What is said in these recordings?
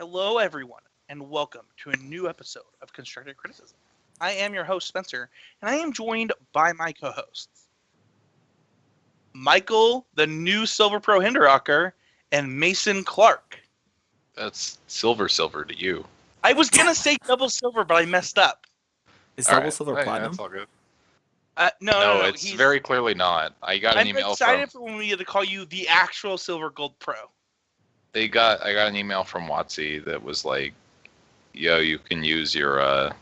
Hello, everyone, and welcome to a new episode of Constructive Criticism. I am your host, Spencer, and I am joined by my co-hosts, Michael, the new Silver Pro Hinderrocker, and Mason Clark. That's silver to you. I was going to say double silver, but I messed up. Is double silver platinum? That's all good. No, it's very clearly not. I got an email I'm excited for when we get to call you the actual Silver Gold Pro. I got an email from WotC that was like, yo, you can use your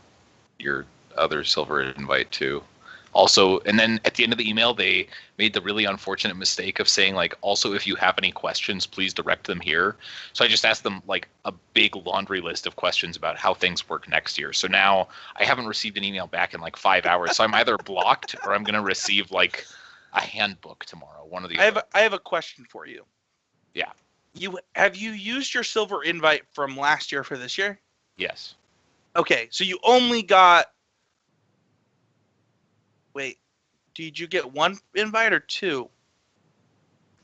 other silver invite too. Also, and then at the end of the email, they made the really unfortunate mistake of saying, like, also, if you have any questions, please direct them here. So I just asked them, like, a big laundry list of questions about how things work next year. So now I haven't received an email back in, like, 5 hours. So I'm either blocked or I'm going to receive, like, a handbook tomorrow. One of the other. I have a question for you. Yeah. Have you used your silver invite from last year for this year? Yes. Okay, so you only got... Wait, did you get one invite or two?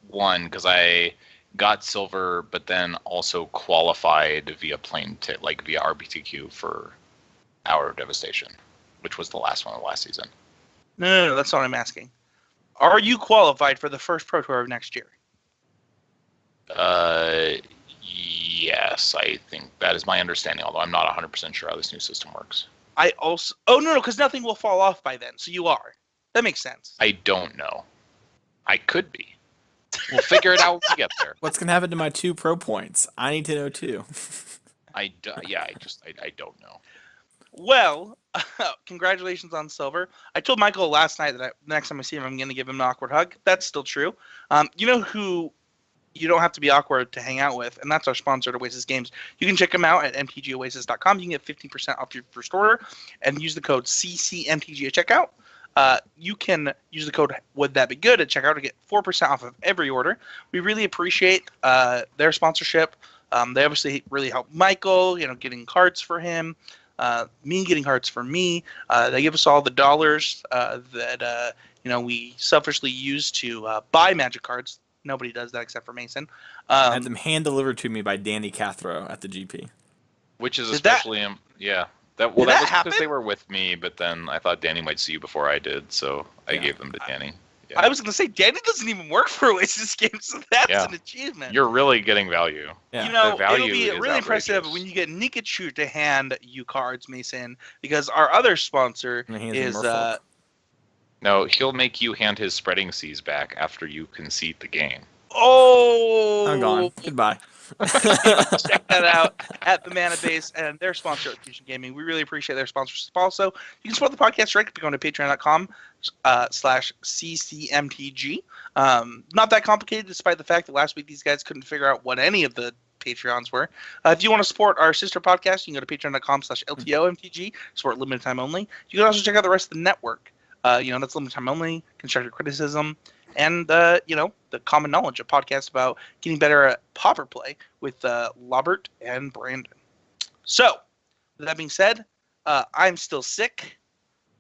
One, because I got silver, but then also qualified via via RBTQ for Hour of Devastation, which was the last one of last season. No, that's not what I'm asking. Are you qualified for the first Pro Tour of next year? Yes, I think that is my understanding, although I'm not 100% sure how this new system works. Oh, no, because nothing will fall off by then, so you are. That makes sense. I don't know. I could be. We'll figure it out when we get there. What's going to happen to my 2 pro points? I need to know too. I don't know. Well, congratulations on silver. I told Michael last night that the next time I see him, I'm going to give him an awkward hug. That's still true. You know who you don't have to be awkward to hang out with, and that's our sponsor, Oasis Games. You can check them out at mtgoasis.com. You can get 15% off your first order and use the code CCMTG at checkout. You can use the code Would That Be Good at checkout to get 4% off of every order. We really appreciate their sponsorship. They obviously really help Michael, getting cards for him, me getting cards for me. They give us all the dollars that we selfishly use to buy Magic cards. Nobody does that except for Mason. I had them hand-delivered to me by Danny Cathro at the GP. Which is especially... yeah. That was because they were with me, but then I thought Danny might see you before I did, so I gave them to Danny. Yeah. I was going to say, Danny doesn't even work for Oasis Games, so that's an achievement. You're really getting value. Yeah. It'll be really impressive when you get Nikachu to hand you cards, Mason, because our other sponsor is... No, he'll make you hand his spreading seas back after you concede the game. Oh! I'm gone. Goodbye. Check that out at the Mana Base and their sponsor at Fusion Gaming. We really appreciate their sponsorship. Also, you can support the podcast directly by going to patreon.com/ccmtg. Not that complicated, despite the fact that last week these guys couldn't figure out what any of the Patreons were. If you want to support our sister podcast, you can go to patreon.com/ltomtg. Support limited time only. You can also check out the rest of the network. That's limited time only, constructive criticism, and the common knowledge, a podcast about getting better at popper play with Lobert and Brandon. So, with that being said, I'm still sick,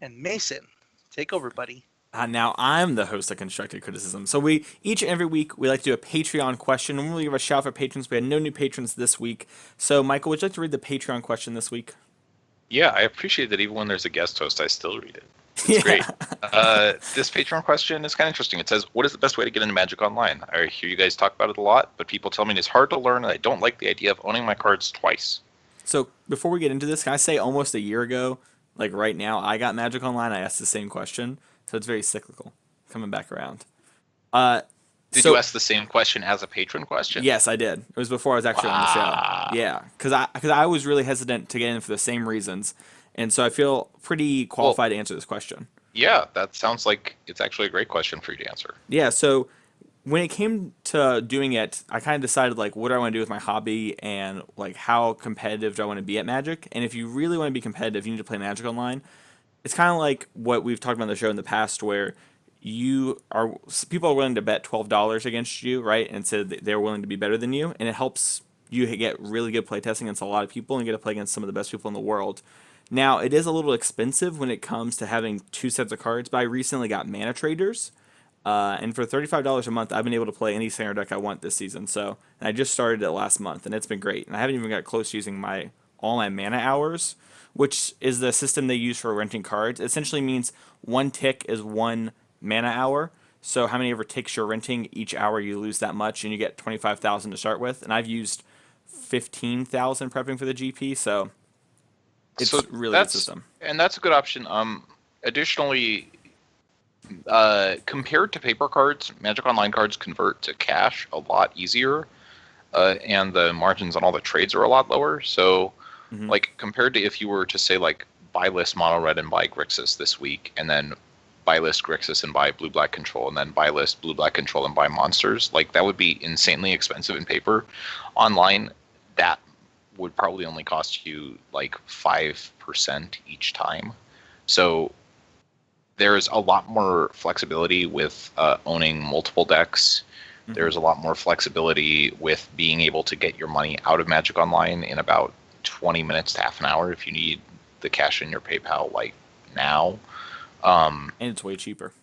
and Mason, take over, buddy. Now I'm the host of Constructive Criticism. So each and every week we like to do a Patreon question, and we'll give a shout out for patrons. We had no new patrons this week. So, Michael, would you like to read the Patreon question this week? Yeah, I appreciate that even when there's a guest host, I still read it. It's great. This Patreon question is kind of interesting. It says, what is the best way to get into Magic Online? I hear you guys talk about it a lot, but people tell me it's hard to learn, and I don't like the idea of owning my cards twice. So before we get into this, can I say almost a year ago, like right now, I got Magic Online. I asked the same question. So it's very cyclical, coming back around. Did you ask the same question as a patron question? Yes, I did. It was before I was actually on the show. Yeah, because I was really hesitant to get in for the same reasons. And so I feel pretty qualified to answer this question. Yeah, that sounds like it's actually a great question for you to answer. Yeah, so when it came to doing it, I kind of decided, like, what do I want to do with my hobby and, like, how competitive do I want to be at Magic? And if you really want to be competitive, you need to play Magic Online. It's kind of like what we've talked about on the show in the past where people are willing to bet $12 against you, right? And so they're willing to be better than you. And it helps you get really good playtesting against a lot of people and get to play against some of the best people in the world. Now, it is a little expensive when it comes to having 2 sets of cards, but I recently got Mana Traders, And for $35 a month, I've been able to play any standard deck I want this season. So, and I just started it last month, and it's been great. And I haven't even got close to using all my mana hours, which is the system they use for renting cards. It essentially means one tick is one mana hour. So how many ever ticks you're renting, each hour you lose that much, and you get 25,000 to start with. And I've used 15,000 prepping for the GP, so it's really good system. And that's a good option. Additionally, compared to paper cards, Magic Online cards convert to cash a lot easier, and the margins on all the trades are a lot lower. So, like compared to if you were to say like buy list mono red and buy Grixis this week, and then buy list Grixis and buy blue black control, and then buy list blue black control and buy monsters, like that would be insanely expensive in paper. Online, that would probably only cost you like 5% each time. So there's a lot more flexibility with owning multiple decks. There's a lot more flexibility with being able to get your money out of Magic Online in about 20 minutes to half an hour if you need the cash in your PayPal like now. And it's way cheaper.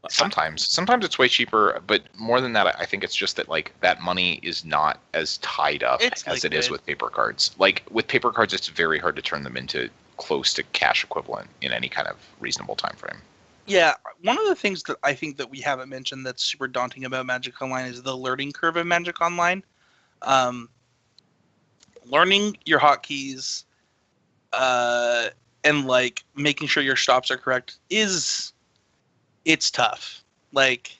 Sometimes it's way cheaper, but more than that, I think it's just that like that money is not as tied up as it is with paper cards. Like with paper cards, it's very hard to turn them into close to cash equivalent in any kind of reasonable time frame. Yeah, one of the things that I think that we haven't mentioned that's super daunting about Magic Online is the learning curve of Magic Online. Learning your hotkeys and like making sure your stops are correct it's tough. Like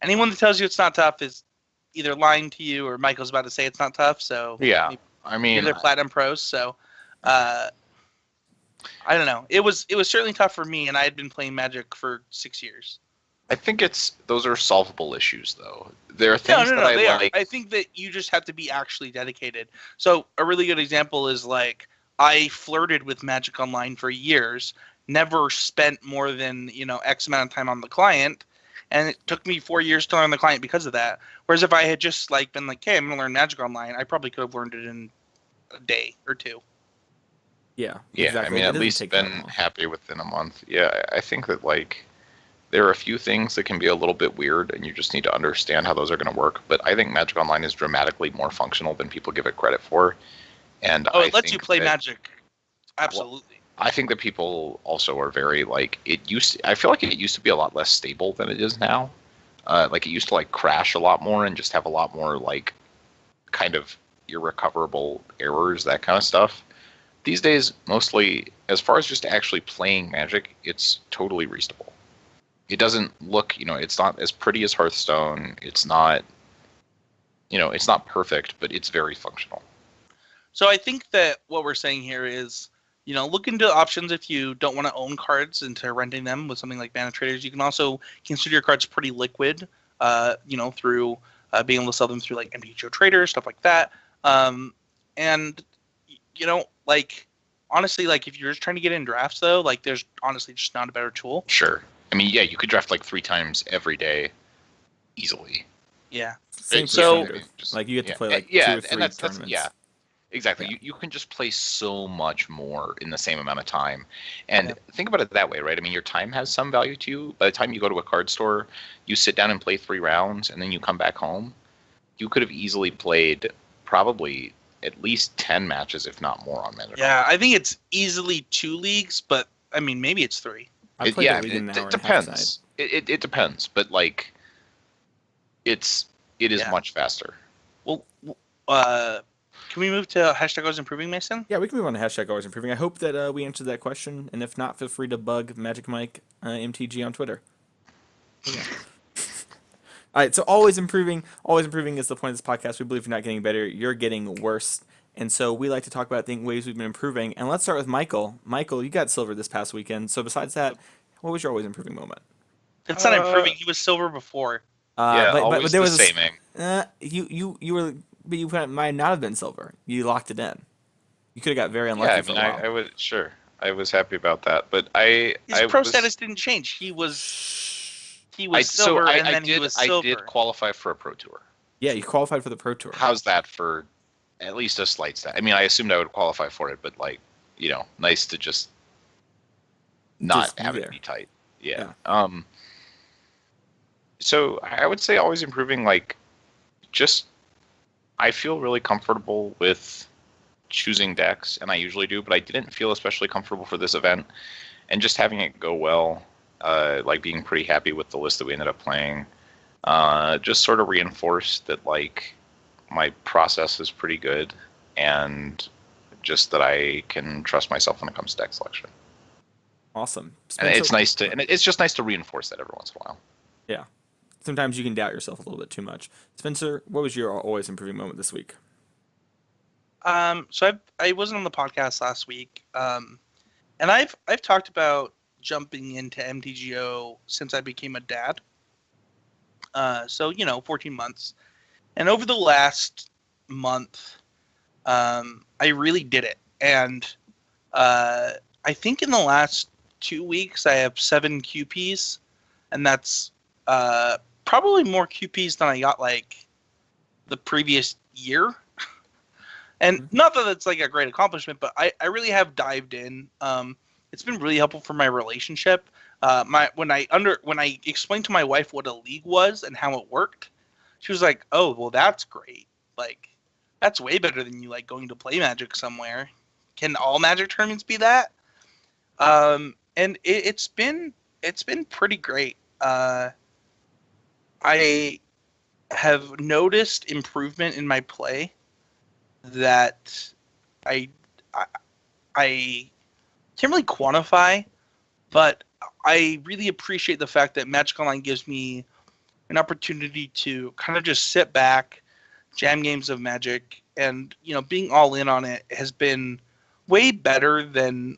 anyone that tells you it's not tough is either lying to you or Michael's about to say it's not tough. So yeah, I mean they're platinum pros. So I don't know. It was certainly tough for me, and I had been playing Magic for 6 years. I think those are solvable issues, though. There are things that I like. I think that you just have to be actually dedicated. So a really good example is like I flirted with Magic Online for years, never spent more than X amount of time on the client, and it took me 4 years to learn the client because of that. Whereas if I had just like been like, "Hey, I'm gonna learn Magic Online," I probably could have learned it in a day or two. Yeah, exactly. I mean, at least been happy within a month. Yeah, I think that like there are a few things that can be a little bit weird, and you just need to understand how those are going to work. But I think Magic Online is dramatically more functional than people give it credit for. And it lets you play Magic. Absolutely. I think that people also are very like I feel like it used to be a lot less stable than it is now. Like it used to like crash a lot more and just have a lot more like kind of irrecoverable errors, that kind of stuff. These days, mostly, as far as just actually playing Magic, it's totally reasonable. It doesn't look, it's not as pretty as Hearthstone. It's not, it's not perfect, but it's very functional. So I think that what we're saying here is, look into options if you don't want to own cards into renting them with something like Mana Traders. You can also consider your cards pretty liquid, through being able to sell them through like MTGO Traders, stuff like that. And like honestly, like if you're just trying to get in drafts though, like there's honestly just not a better tool. Sure. I mean, yeah, you could draft like 3 times every day easily. Yeah. So like you get to play like 2 or 3 tournaments. Yeah. Exactly. Yeah. You can just play so much more in the same amount of time. And think about it that way, right? I mean, your time has some value to you. By the time you go to a card store, you sit down and play 3 rounds, and then you come back home. You could have easily played probably at least 10 matches, if not more, on Magic. Yeah, I think it's easily 2 leagues, but I mean, maybe it's 3. It depends. It depends, but like, it is much faster. Well, can we move to hashtag always improving, Mason? Yeah, we can move on to hashtag always improving. I hope that we answered that question, and if not, feel free to bug Magic Mike MTG on Twitter. Yeah. All right, so always improving is the point of this podcast. We believe you're not getting better, you're getting worse. And so we like to talk about ways we've been improving. And let's start with Michael. Michael, you got silver this past weekend. So besides that, what was your always improving moment? It's not improving. He was silver before. But there was you might not have been silver. You locked it in. You could have got very unlucky. Yeah, I mean, I was sure. I was happy about that, but his pro status didn't change. He was silver, and then he was silver. I did qualify for a pro tour. Yeah, you qualified for the pro tour. How's that for at least a slight stat? I mean, I assumed I would qualify for it, but like, nice to just not have it be tight. Yeah. So I would say always improving. Like, just I feel really comfortable with choosing decks, and I usually do, but I didn't feel especially comfortable for this event, and just having it go well, like being pretty happy with the list that we ended up playing, just sort of reinforced that like my process is pretty good, and just that I can trust myself when it comes to deck selection. Awesome. And it's nice to, and it's just nice to reinforce that every once in a while. Yeah. Sometimes you can doubt yourself a little bit too much. Spencer, what was your always improving moment this week? So I wasn't on the podcast last week, and I've talked about jumping into MTGO since I became a dad. So 14 months, and over the last month, I really did it, and I think in the last 2 weeks I have 7 QPs, and that's probably more QPs than I got like the previous year. And not that it's like a great accomplishment, but I really have dived in. It's been really helpful for my relationship. When I explained to my wife what a league was and how it worked, she was like, "Oh, well, that's great. Like, that's way better than you like going to play Magic somewhere. Can all Magic tournaments be that?" And it's been pretty great. I have noticed improvement in my play that I can't really quantify, but I really appreciate the fact that Magic Online gives me an opportunity to kind of just sit back, jam games of Magic, and being all in on it has been way better than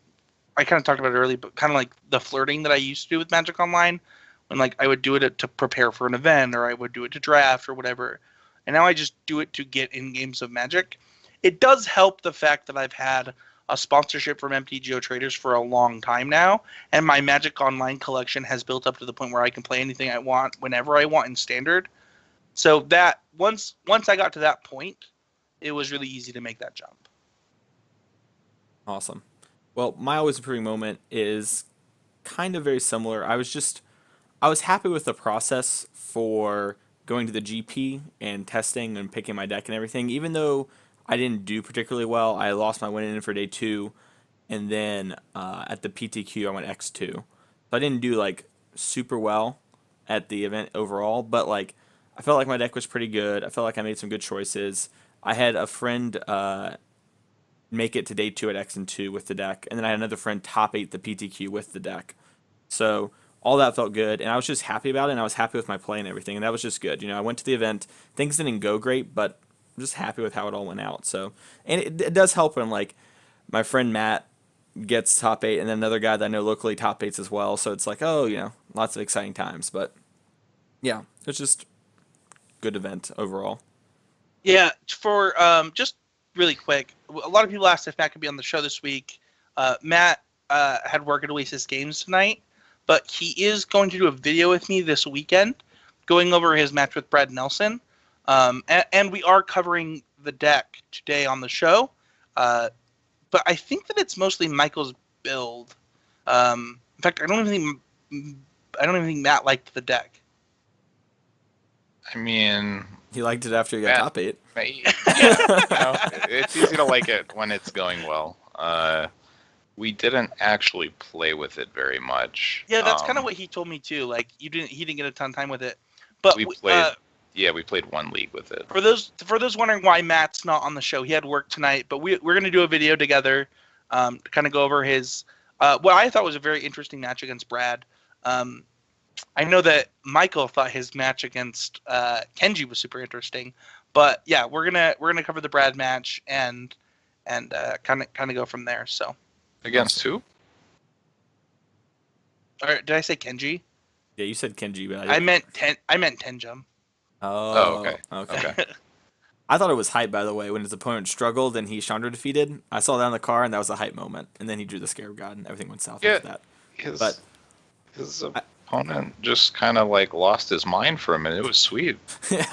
I kind of talked about it earlier, but kind of like the flirting that I used to do with Magic Online, when like I would do it to prepare for an event, or I would do it to draft or whatever, and now I just do it to get in games of Magic. It does help the fact that I've had a sponsorship from MTGO Traders for a long time now, and my Magic Online collection has built up to the point where I can play anything I want whenever I want in Standard. So that once I got to that point, it was really easy to make that jump. Awesome. Well, my always improving moment is kind of very similar. I was happy with the process for going to the GP and testing and picking my deck and everything. Even though I didn't do particularly well, I lost my win in for day 2, and then at the PTQ I went X2. So I didn't do like super well at the event overall, but like I felt like my deck was pretty good. I felt like I made some good choices. I had a friend make it to day 2 at X and 2 with the deck, and then I had another friend top 8 the PTQ with the deck. So all that felt good, and I was just happy about it, and I was happy with my play and everything, and that was just good. I went to the event, things didn't go great, but I'm just happy with how it all went out. So, and it does help when like my friend Matt gets top 8, and then another guy that I know locally top 8s as well. So it's like, oh, lots of exciting times. But yeah, it's just good event overall. Yeah, for just really quick, a lot of people asked if Matt could be on the show this week. Matt had work at Oasis Games tonight, but he is going to do a video with me this weekend going over his match with Brad Nelson. And we are covering the deck today on the show. But I think that it's mostly Michael's build. In fact, I don't even think Matt liked the deck. I mean, he liked it after he got top 8. Yeah, it's easy to like it when it's going well. We didn't actually play with it very much. Yeah, that's kind of what he told me too. Like he didn't get a ton of time with it. But we played. We played one league with it. For those wondering why Matt's not on the show, he had work tonight, but we're going to do a video together to kind of go over his what I thought was a very interesting match against Brad. I know that Michael thought his match against Kenji was super interesting, but yeah, we're gonna cover the Brad match and kind of go from there. So against who? Or did I say Kenji? Yeah, you said Kenji, but I meant Tenjum. Oh, okay. I thought it was hype, by the way, when his opponent struggled and he Chandra defeated. I saw that in the car, and that was a hype moment. And then he drew the Scarab God, and everything went south after that. His opponent just kind of like lost his mind for a minute. It was sweet. Yeah.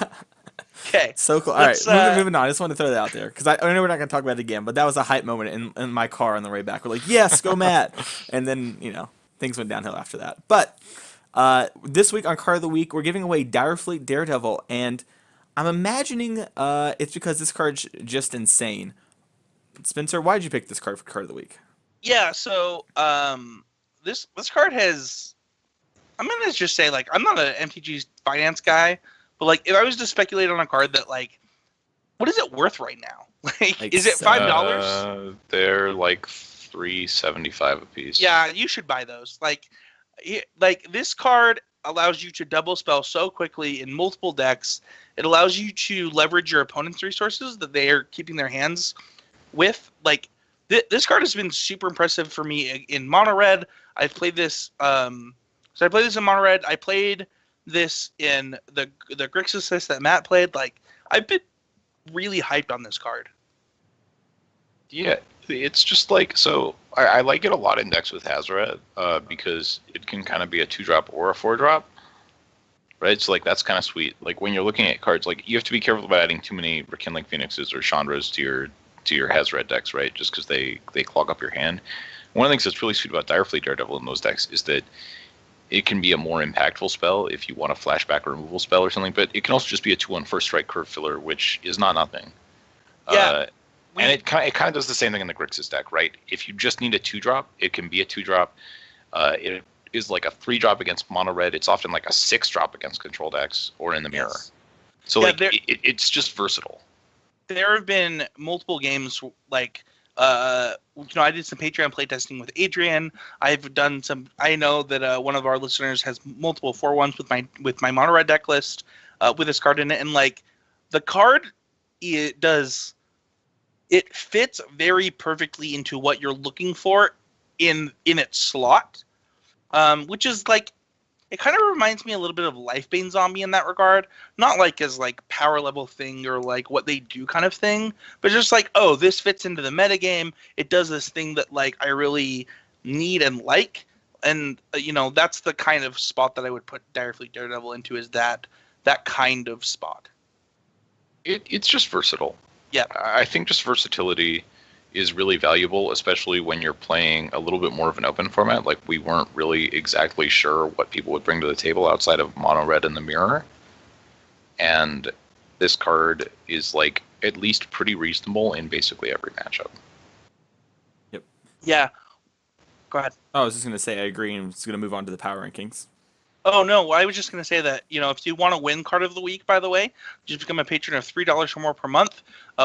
Okay. So cool. All right, moving on. I just wanted to throw that out there because I know we're not going to talk about it again, but that was a hype moment in my car on the way back. We're like, yes, go Matt. And then, things went downhill after that. But This week on Card of the Week, we're giving away Direfleet Daredevil, and I'm imagining it's because this card's just insane. Spencer, why'd you pick this card for Card of the Week? Yeah, so this card has. I'm gonna just say, like, I'm not an MTG finance guy, but like, if I was to speculate on a card that, like, what is it worth right now? Like is it $5? They're like $3.75 a piece. Yeah, you should buy those. Like this card allows you to double spell so quickly in multiple decks. It allows you to leverage your opponent's resources that they are keeping their hands with. Like this card has been super impressive for me in mono red. I've played this. So I played this in mono red. I played this in the Grixis that Matt played. Like I've been really hyped on this card. Yeah, it's just like, so I like it a lot in decks with Hazoret because it can kind of be a 2-drop or a 4-drop, right? So like that's kind of sweet. Like when you're looking at cards, like you have to be careful about adding too many Rekindling Phoenixes or Chandras to your Hazoret decks, right? Just because they clog up your hand. One of the things that's really sweet about Direfleet Daredevil in those decks is that it can be a more impactful spell if you want a flashback or removal spell or something, but it can also just be a 2-1 first strike curve filler, which is not nothing. Yeah. And it kind of does the same thing in the Grixis deck, right? If you just need a 2-drop, it can be a 2-drop. It is like a 3-drop against mono red. It's often like a 6-drop against control decks or in the mirror. Yes. So like it's just versatile. There have been multiple games like I did some Patreon playtesting with Adrian. I've done some. I know that one of our listeners has multiple 4-1s with my mono red deck list with this card in it, and like the card, it fits very perfectly into what you're looking for in its slot, which is like, it kind of reminds me a little bit of Lifebane Zombie in that regard. Not like as like power level thing or like what they do kind of thing, but just like, oh, this fits into the metagame. It does this thing that like I really need and like. And, that's the kind of spot that I would put Direfleet Daredevil into, is that kind of spot. It's just versatile. Yeah. I think just versatility is really valuable, especially when you're playing a little bit more of an open format. Like we weren't really exactly sure what people would bring to the table outside of mono red in the mirror. And this card is like at least pretty reasonable in basically every matchup. Yep. Yeah. Go ahead. Oh, I was just going to say I agree, and I was going to move on to the power rankings. Oh, no, I was just going to say that, if you want to win Card of the Week, by the way, just become a patron of $3 or more per month.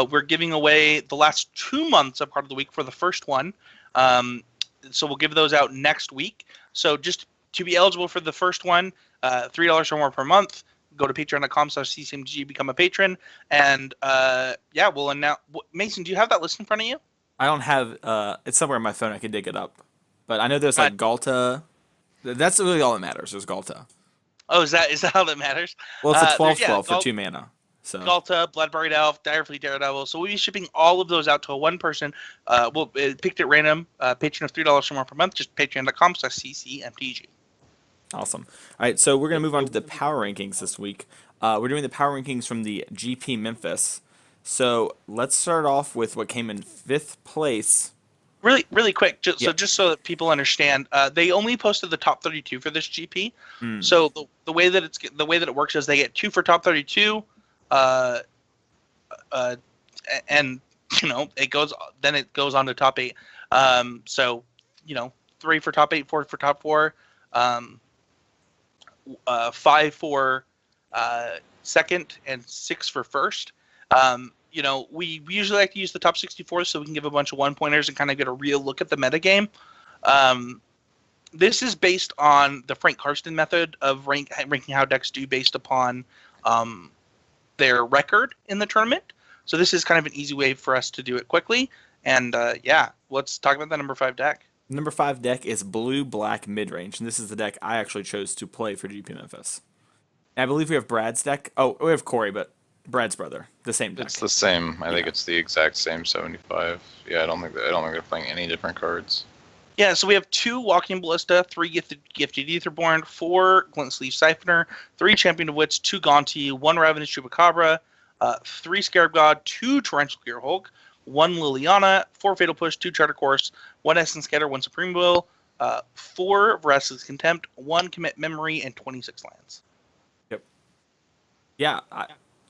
We're giving away the last 2 months of Card of the Week for the first one. So we'll give those out next week. So just to be eligible for the first one, $3 or more per month, go to patreon.com/ccmg, become a patron. And, we'll announce. Mason, do you have that list in front of you? I don't have it's somewhere on my phone. I can dig it up. But I know there's like Galta. That's really all that matters. There's Galta. Oh, is that how that matters? Well, it's a 12/12 for 2 mana. So Galta, Blood-Buried Elf, Direfleet Daredevil. So we'll be shipping all of those out to one person. We'll picked at random. Patron of $3 or more per month. Just patreon.com/ccmtg. Awesome. All right, so we're gonna move on to the power rankings this week. We're doing the power rankings from the GP Memphis. So let's start off with what came in 5th place. Really quick, just so that people understand, they only posted the top 32 for this GP. So the way that it works is they get 2 for top 32, and it goes on to top 8. So 3 for top 8, 4 for top 4, 5 for second, and 6 for first. We usually like to use the top 64 so we can give a bunch of 1-pointers and kind of get a real look at the metagame. This is based on the Frank Karsten method of ranking how decks do based upon their record in the tournament. So this is kind of an easy way for us to do it quickly. And let's talk about the number 5 deck. Number 5 deck is Blue-Black Midrange, and this is the deck I actually chose to play for GP Memphis. And I believe we have Brad's deck. Oh, we have Corey, but Brad's brother, the same deck. It's the same. I think it's the exact same 75. Yeah, I don't think they're playing any different cards. Yeah, so we have 2 Walking Ballista, 3 Gifted Etherborn, 4 Glint Sleeve Siphoner, 3 Champion of Wits, 2 Gonti, 1 Ravenous Chupacabra, 3 Scarab God, 2 Torrential Gearhulk, 1 Liliana, 4 Fatal Push, 2 Charter Course, 1 Essence Scatter, 1 Supreme Will, 4 Vraska's Contempt, 1 Commit Memory, and 26 lands. Yep. Yeah,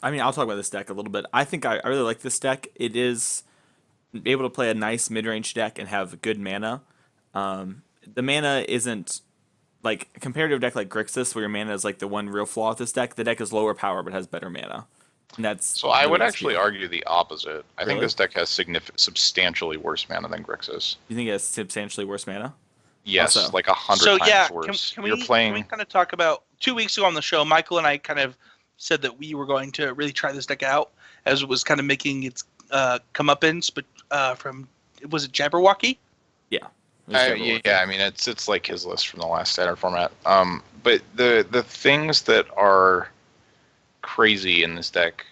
I mean, I'll talk about this deck a little bit. I think I really like this deck. It is able to play a nice mid-range deck and have good mana. The mana isn't like compared to a deck like Grixis, where your mana is like the one real flaw with this deck. The deck is lower power but has better mana, and that's So I would really actually key. argue the opposite. I think Really? this deck has substantially worse mana than Grixis. You think it has substantially worse mana? Yes, Also. like 100 So times yeah, worse. can You're we playing. kind of talk about 2 weeks ago on the show? Michael and I kind of said that we were going to really try this deck out as it was kind of making its comeuppance, but from was it Jabberwocky? Yeah. It was Jabberwocky. Yeah, I mean it's like his list from the last standard format. But the things that are crazy in this deck,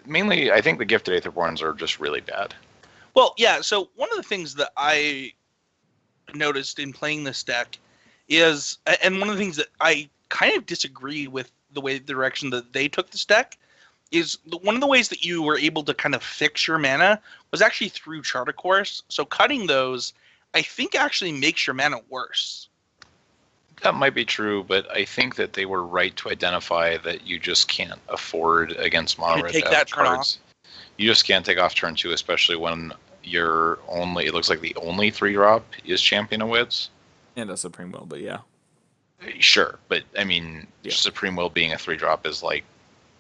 mainly I think the Gifted Aetherborns are just really bad. Well, yeah. So one of the things that I noticed in playing this deck is, and one of the things that I kind of disagree with the direction that they took this deck, is one of the ways that you were able to kind of fix your mana was actually through Charter Course. So cutting those, I think, actually makes your mana worse. That might be true, but I think that they were right to identify that you just can't afford against mono red take to that have turn cards. You just can't take off turn 2, especially when you're only. It looks like the only 3-drop is Champion of Wits. And a Supreme Will, but yeah. Sure, but I mean, Yeah. Supreme Will being a 3-drop is like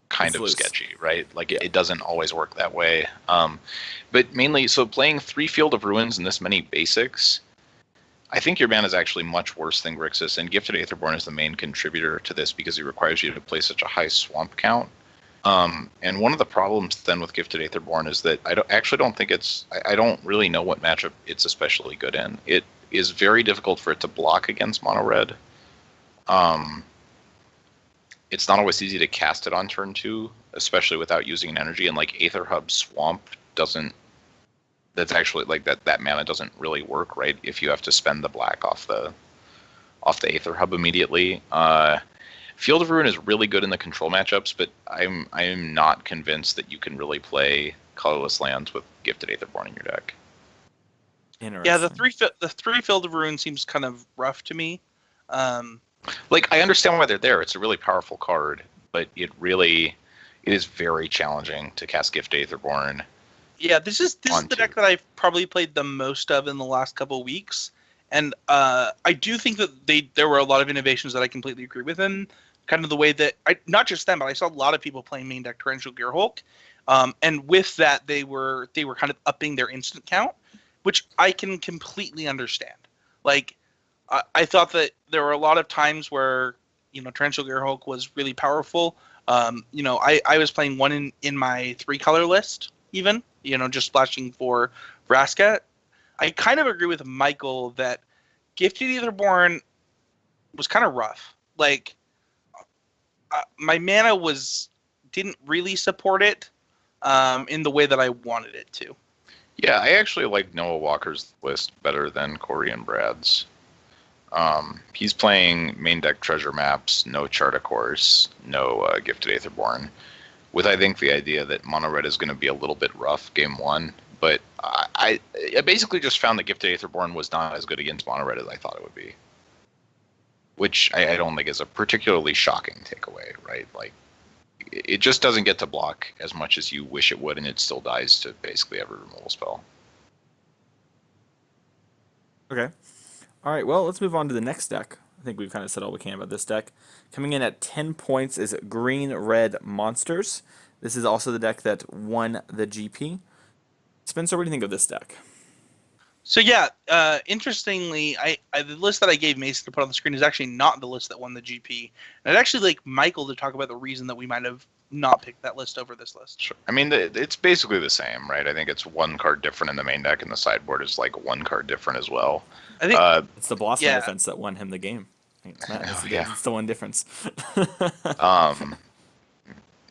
kind It's of loose. sketchy, right? Like it doesn't always work that way. But mainly, so playing 3 Field of Ruins and this many basics, I think your mana is actually much worse than Grixis, and Gifted Aetherborn is the main contributor to this because it requires you to play such a high swamp count. And one of the problems then with Gifted Aetherborn is that I don't think it's. I don't really know what matchup it's especially good in. It is very difficult for it to block against mono red. It's not always easy to cast it on turn 2, especially without using an energy. And like Aether Hub Swamp doesn't. That's actually like that mana doesn't really work, right? If you have to spend the black off the Aether Hub immediately. Field of Ruin is really good in the control matchups, but I'm not convinced that you can really play colorless lands with Gifted Aetherborn in your deck. Yeah, the 3 Field of Ruin seems kind of rough to me. Like, I understand why they're there. It's a really powerful card, but it is very challenging to cast Gifted Aetherborn. Yeah, this is the deck that I've probably played the most of in the last couple of weeks, and I do think that there were a lot of innovations that I completely agree with in kind of the way that not just them, but I saw a lot of people playing main deck Torrential Gearhulk, and with that they were kind of upping their instant count, which I can completely understand. Like, I thought that there were a lot of times where Torrential Gearhulk was really powerful. I was playing one in my 3-color list even. Just splashing for Vraska. I kind of agree with Michael that Gifted Aetherborn was kind of rough. Like, my mana didn't really support it in the way that I wanted it to. Yeah, I actually like Noah Walker's list better than Corey and Brad's. He's playing main deck treasure maps, no Chart of Course, no Gifted Aetherborn, with I think the idea that mono red is going to be a little bit rough game 1. But I basically just found that Gifted Aetherborn was not as good against mono red as I thought it would be, which I don't think is a particularly shocking takeaway, right? Like, it just doesn't get to block as much as you wish it would, and it still dies to basically every removal spell. Okay. All right, well, let's move on to the next deck. I think we've kind of said all we can about this deck. Coming in at 10 points is Green-Red Monsters. This is also the deck that won the GP. Spencer, what do you think of this deck? So yeah, interestingly, the list that I gave Mason to put on the screen is actually not the list that won the GP. And I'd actually like Michael to talk about the reason that we might have not picked that list over this list. Sure. I mean, it's basically the same, right? I think it's 1 card different in the main deck, and the sideboard is like 1 card different as well. I think It's the Blossom Defense that won him the game. It's the one difference.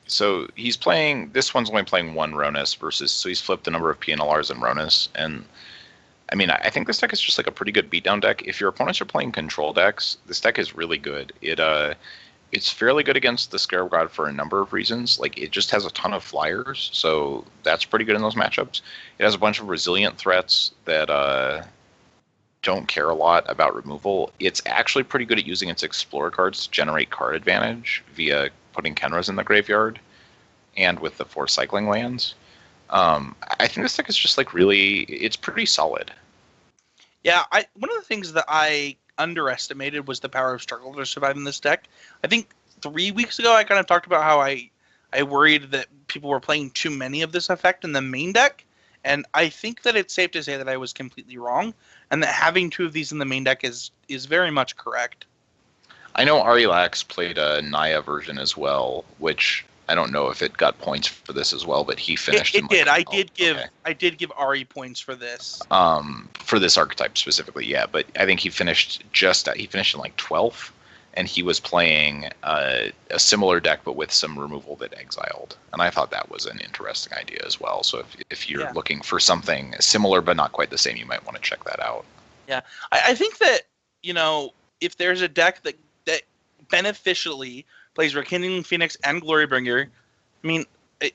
So he's playing. This one's only playing 1 Ronus versus. So he's flipped the number of PNLRs and Ronus, and I mean, I think this deck is just like a pretty good beatdown deck. If your opponents are playing control decks, this deck is really good. It's fairly good against the Scarab God for a number of reasons. Like, it just has a ton of flyers, so that's pretty good in those matchups. It has a bunch of resilient threats that don't care a lot about removal, it's actually pretty good at using its Explorer cards to generate card advantage via putting Kenras in the graveyard and with the 4 cycling lands. I think this deck is just like really, it's pretty solid. Yeah, one of the things that I underestimated was the power of Struggle to Survive in this deck. I think 3 weeks ago I kind of talked about how I worried that people were playing too many of this effect in the main deck, and I think that it's safe to say that I was completely wrong, and that having 2 of these in the main deck is very much correct. I know Arilax played a Naya version as well, which I don't know if it got points for this as well, but he finished. It did. I did give Ari points for this. For this archetype specifically, yeah. But I think he finished in like 12th, and he was playing a similar deck but with some removal that exiled, and I thought that was an interesting idea as well. So if you're looking for something similar but not quite the same, you might want to check that out. Yeah, I think that if there's a deck that beneficially plays Rekindling Phoenix and Glorybringer, I mean,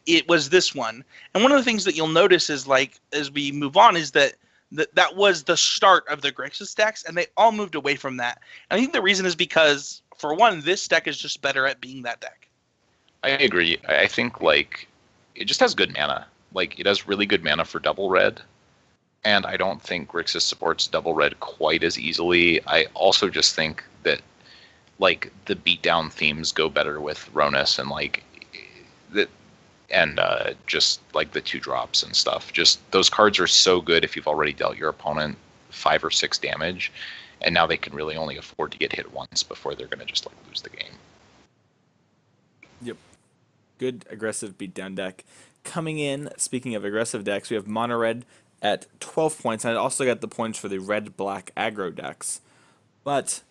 it was this one. And one of the things that you'll notice is, like, as we move on, is that was the start of the Grixis decks, and they all moved away from that. And I think the reason is because, for one, this deck is just better at being that deck. I agree. I think, like, it just has good mana. Like, it has really good mana for double red, and I don't think Grixis supports double red quite as easily. I also just think that, like, the beatdown themes go better with Ronus and, like, just like the 2 drops and stuff. Just those cards are so good if you've already dealt your opponent 5 or 6 damage, and now they can really only afford to get hit once before they're going to just, like, lose the game. Yep. Good aggressive beatdown deck. Coming in, speaking of aggressive decks, we have Mono Red at 12 points, and I also got the points for the red-black aggro decks. But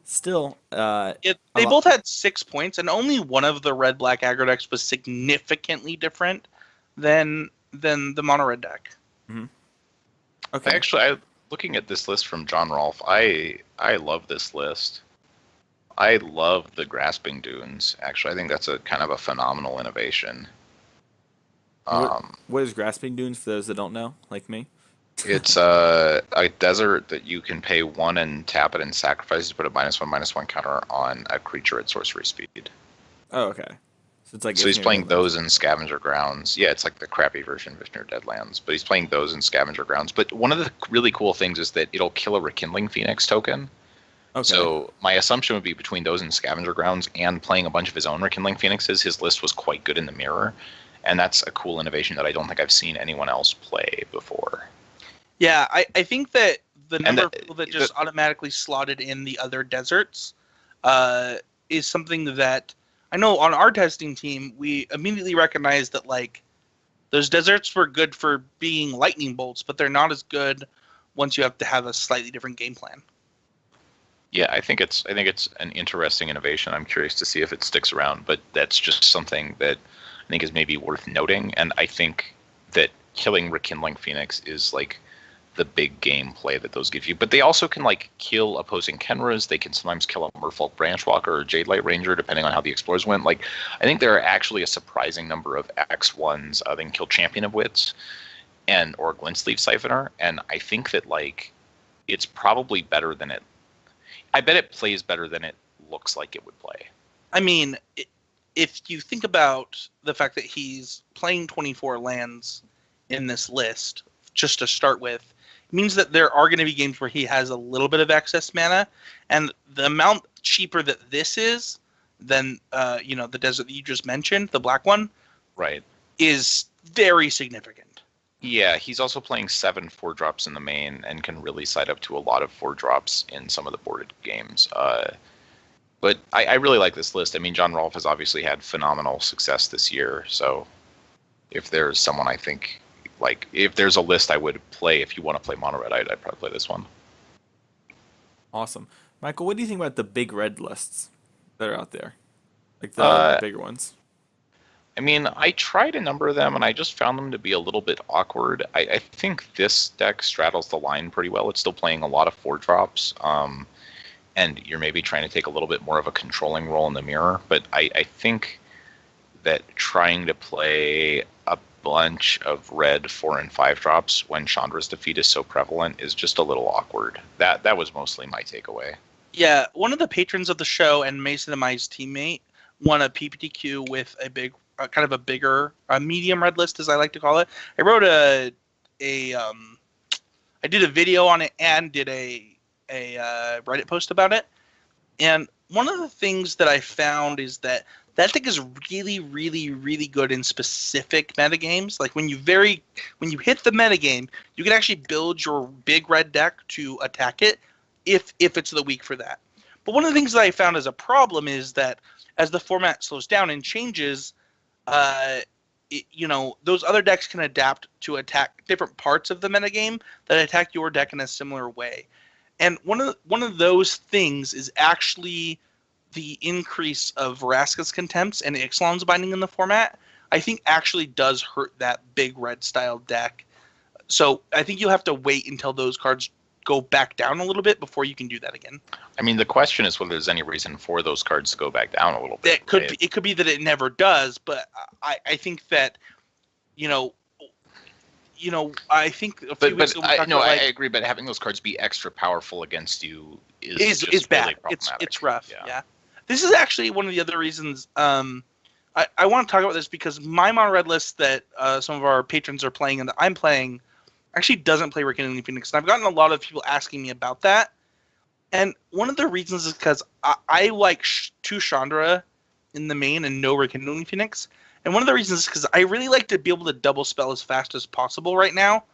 still, they both had 6 points, and only one of the red-black aggro decks was significantly different than the mono red deck. Mm-hmm. Okay. Actually, looking at this list from John Rolfe, I love this list. I love the Grasping Dunes. Actually, I think that's a kind of a phenomenal innovation. What is Grasping Dunes for those that don't know, like me? It's a desert that you can pay 1 and tap it and sacrifice to put a -1/-1 counter on a creature at sorcery speed. Oh, okay. So it's like, so he's playing those in Scavenger Grounds. Yeah, it's like the crappy version of Vishnu Deadlands, but he's playing those in Scavenger Grounds. But one of the really cool things is that it'll kill a Rekindling Phoenix token. Okay. So my assumption would be between those and Scavenger Grounds and playing a bunch of his own Rekindling Phoenixes, his list was quite good in the mirror. And that's a cool innovation that I don't think I've seen anyone else play before. Yeah, I think that the number of people that just automatically slotted in the other deserts is something that I know on our testing team, we immediately recognized that, like, those deserts were good for being lightning bolts, but they're not as good once you have to have a slightly different game plan. Yeah, I think it's an interesting innovation. I'm curious to see if it sticks around, but that's just something that I think is maybe worth noting. And I think that killing Rekindling Phoenix is, like, the big game play that those give you. But they also can, like, kill opposing Kenras. They can sometimes kill a Merfolk Branchwalker or Jade Light Ranger, depending on how the Explorers went. Like, I think there are actually a surprising number of X1s. They can kill Champion of Wits or Glintsleeve Siphoner. And I think that, like, it's probably better than it. I bet it plays better than it looks like it would play. I mean, if you think about the fact that he's playing 24 lands in this list, just to start with, it means that there are going to be games where he has a little bit of excess mana, and the amount cheaper that this is than the desert that you just mentioned, the black one, right, is very significant. Yeah, he's also playing 7 4-drops in the main and can really side up to a lot of 4-drops in some of the boarded games. But I really like this list. I mean, John Rolfe has obviously had phenomenal success this year. So if there's someone I think, like, if there's a list I would play if you want to play mono red, I'd probably play this one. Awesome. Michael, what do you think about the big red lists that are out there? Like the bigger ones? I mean, I tried a number of them, and I just found them to be a little bit awkward. I think this deck straddles the line pretty well. It's still playing a lot of 4-drops, and you're maybe trying to take a little bit more of a controlling role in the mirror. But I think that trying to play a bunch of red 4 and 5 drops when Chandra's defeat is so prevalent is just a little awkward. That was mostly my takeaway. Yeah, one of the patrons of the show and Mason and Mai's teammate won a PPTQ with a big, kind of a bigger, medium red list, as I like to call it. I wrote I did a video on it and did a Reddit post about it. And one of the things that I found is that deck is really, really, really good in specific metagames. Like when you hit the metagame, you can actually build your big red deck to attack it if it's the week for that. But one of the things that I found as a problem is that as the format slows down and changes, those other decks can adapt to attack different parts of the metagame that attack your deck in a similar way. And one of those things is actually the increase of Vraska's Contempts and Ixalan's Binding in the format. I think actually does hurt that big red style deck. So I think you'll have to wait until those cards go back down a little bit before you can do that again. I mean, the question is whether there's any reason for those cards to go back down a little bit. It could be that it never does, but I think that, I think a few weeks ago I agree, but having those cards be extra powerful against you is bad. Really problematic. It's rough. Yeah. This is actually one of the other reasons I want to talk about this, because my mono red list that some of our patrons are playing and that I'm playing actually doesn't play Rekindling Phoenix, and I've gotten a lot of people asking me about that. And one of the reasons is because I like 2 Chandra in the main and no Rekindling Phoenix. And one of the reasons is because I really like to be able to double spell as fast as possible right now,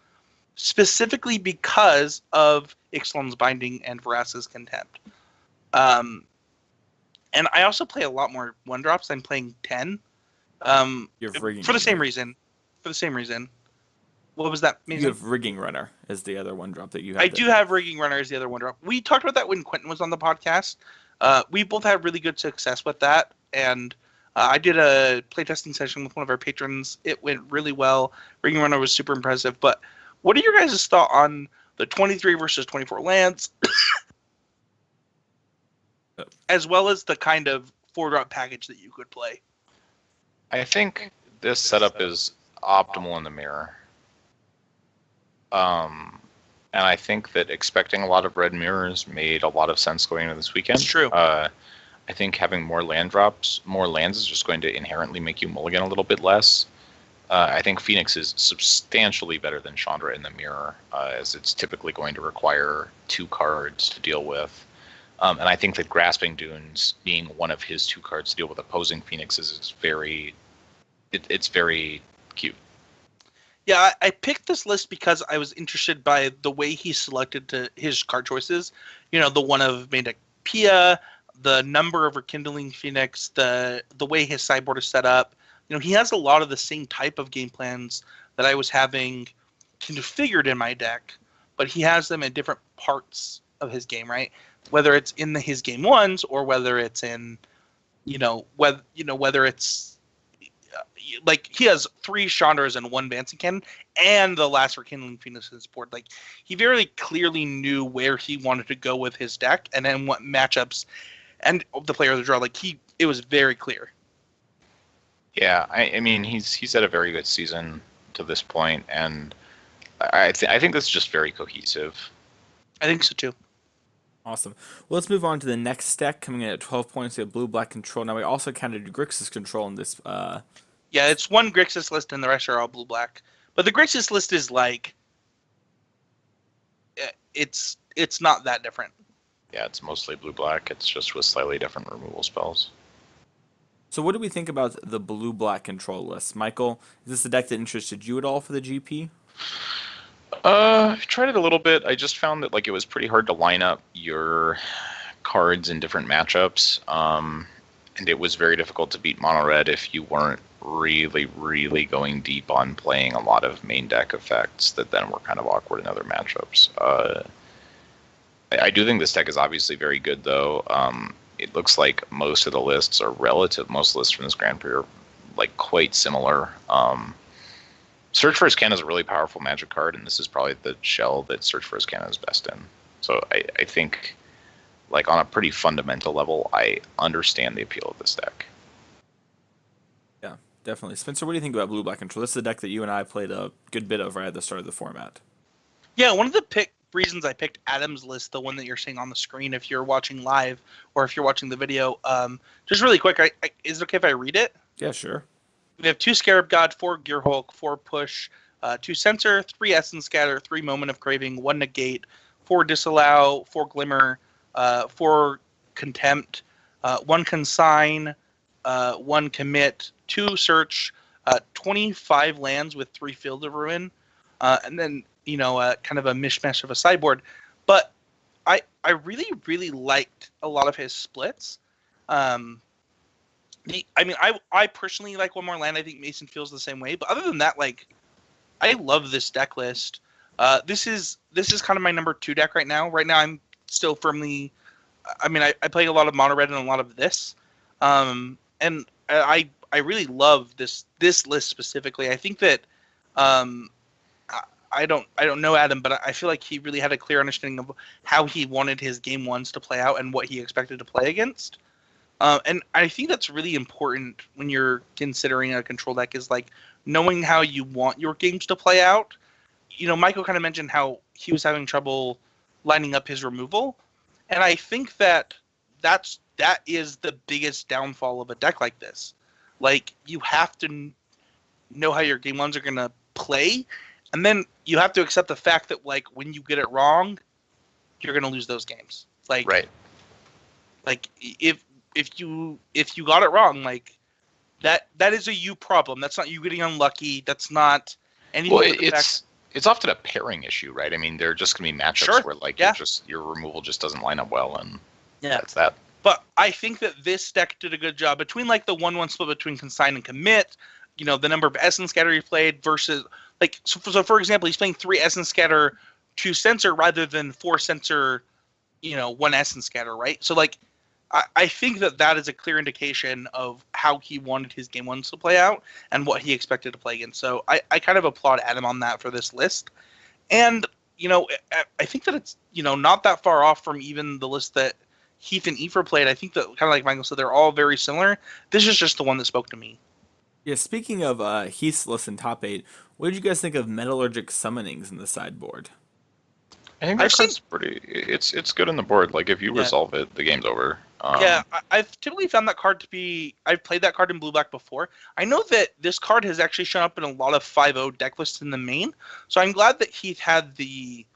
specifically because of Ixalan's Binding and Vraska's Contempt. And I also play a lot more 1-drops. I'm playing 10. For the same reason. What was that? You have Rigging Runner as the other 1-drop that you have. I do have Rigging Runner as the other 1-drop. We talked about that when Quentin was on the podcast. We both had really good success with that, and I did a playtesting session with one of our patrons. It went really well. Rigging Runner was super impressive. But what are your guys' thoughts on the 23 versus 24 lands, as well as the kind of 4-drop package that you could play? I think this setup is optimal in the mirror. And I think that expecting a lot of red mirrors made a lot of sense going into this weekend. It's true. I think having more lands is just going to inherently make you mulligan a little bit less. I think Phoenix is substantially better than Chandra in the mirror, as it's typically going to require 2 cards to deal with. And I think that Grasping Dunes being one of his 2 cards to deal with opposing Phoenixes is very cute. Yeah, I picked this list because I was interested by the way he selected his card choices. The one of Mandek Pia, the number of Rekindling Phoenix, the way his sideboard is set up. He has a lot of the same type of game plans that I was having configured in my deck, but he has them in different parts of his game, right? Whether it's in his game 1s or whether it's in, whether it's like he has 3 Chandras and 1 Banshee Cannon and the last Rekindling Phoenix in his board. Like, he very clearly knew where he wanted to go with his deck and then what matchups and the player of the draw. Like, it was very clear. Yeah, I mean, he's had a very good season to this point, and I think this is just very cohesive. I think so too. Awesome. Well, let's move on to the next stack. Coming in at 12 points, we have blue-black control. Now, we also counted Grixis control in this. Yeah, it's one Grixis list, and the rest are all blue-black. But the Grixis list is like, it's not that different. Yeah, it's mostly blue-black. It's just with slightly different removal spells. So what do we think about the blue-black control list? Michael, is this a deck that interested you at all for the GP? I've tried it a little bit. I just found that it was pretty hard to line up your cards in different matchups. And it was very difficult to beat mono red if you weren't really, really going deep on playing a lot of main deck effects that then were kind of awkward in other matchups. I do think this deck is obviously very good, though. It looks like most lists from this Grand Prix are quite similar. Search for Azcana is a really powerful Magic card, and this is probably the shell that Search for Azcana is best in. So I think, on a pretty fundamental level, I understand the appeal of this deck. Yeah, Definitely. Spencer, what do you think about blue black control? This is a deck that you and I played a good bit of right at the start of the format. Yeah, one of the reasons I picked Adam's list, the one that you're seeing on the screen if you're watching live or if you're watching the video, just really quick, is it okay if I read it? Yeah, sure. We have 2 Scarab God, 4 Gear Hulk, 4 Push, 2 Censor, 3 Essence Scatter, 3 Moment of Craving, 1 Negate, 4 Disallow, 4 Glimmer, 4 Contempt, 1 Consign, 1 Commit, 2 Search, 25 lands with 3 Field of Ruin, and then, kind of a mishmash of a sideboard. But I really, really liked a lot of his splits. I personally like one more land. I think Mason feels the same way. But other than that, like, I love this deck list. This is kind of my number 2 deck right now. Right now, I'm still firmly. I play a lot of mono red and a lot of this, and I really love this list specifically. I think that I don't know Adam, but I feel like he really had a clear understanding of how he wanted his game ones to play out and what he expected to play against. And I think that's really important when you're considering a control deck, is like knowing how you want your games to play out. Michael kind of mentioned how he was having trouble lining up his removal, and I think that is the biggest downfall of a deck like this. Like, you have to know how your game ones are gonna play, and then you have to accept the fact that, like, when you get it wrong, you're gonna lose those games. Like, Right. Like, if you got it wrong, like, that is a you problem. That's not you getting unlucky. That's not anything. Well, it's often a pairing issue, right? I mean, there are just gonna be matchups where, like, your removal just doesn't line up well, and that's that. But I think that this deck did a good job between, like, the 1/1 split between Consign and Commit. The number of Essence Scatter he played versus, like, so for example, he's playing 3 Essence Scatter, 2 Censor rather than 4 Censor, 1 Essence Scatter, right? So, like, I think that is a clear indication of how he wanted his game ones to play out and what he expected to play against. So I kind of applaud Adam on that for this list. And, I think that it's, not that far off from even the list that Heath and Aoife played. I think that, kind of like Michael said, they're all very similar. This is just the one that spoke to me. Yeah, speaking of Heath's list in top 8, what did you guys think of Metallurgic Summonings in the sideboard? I think that's pretty. It's good on the board. Like, if you resolve it, the game's over. I've typically found that card to be. I've played that card in blue black before. I know that this card has actually shown up in a lot of 5/0 deck lists in the main. So I'm glad that Heath had the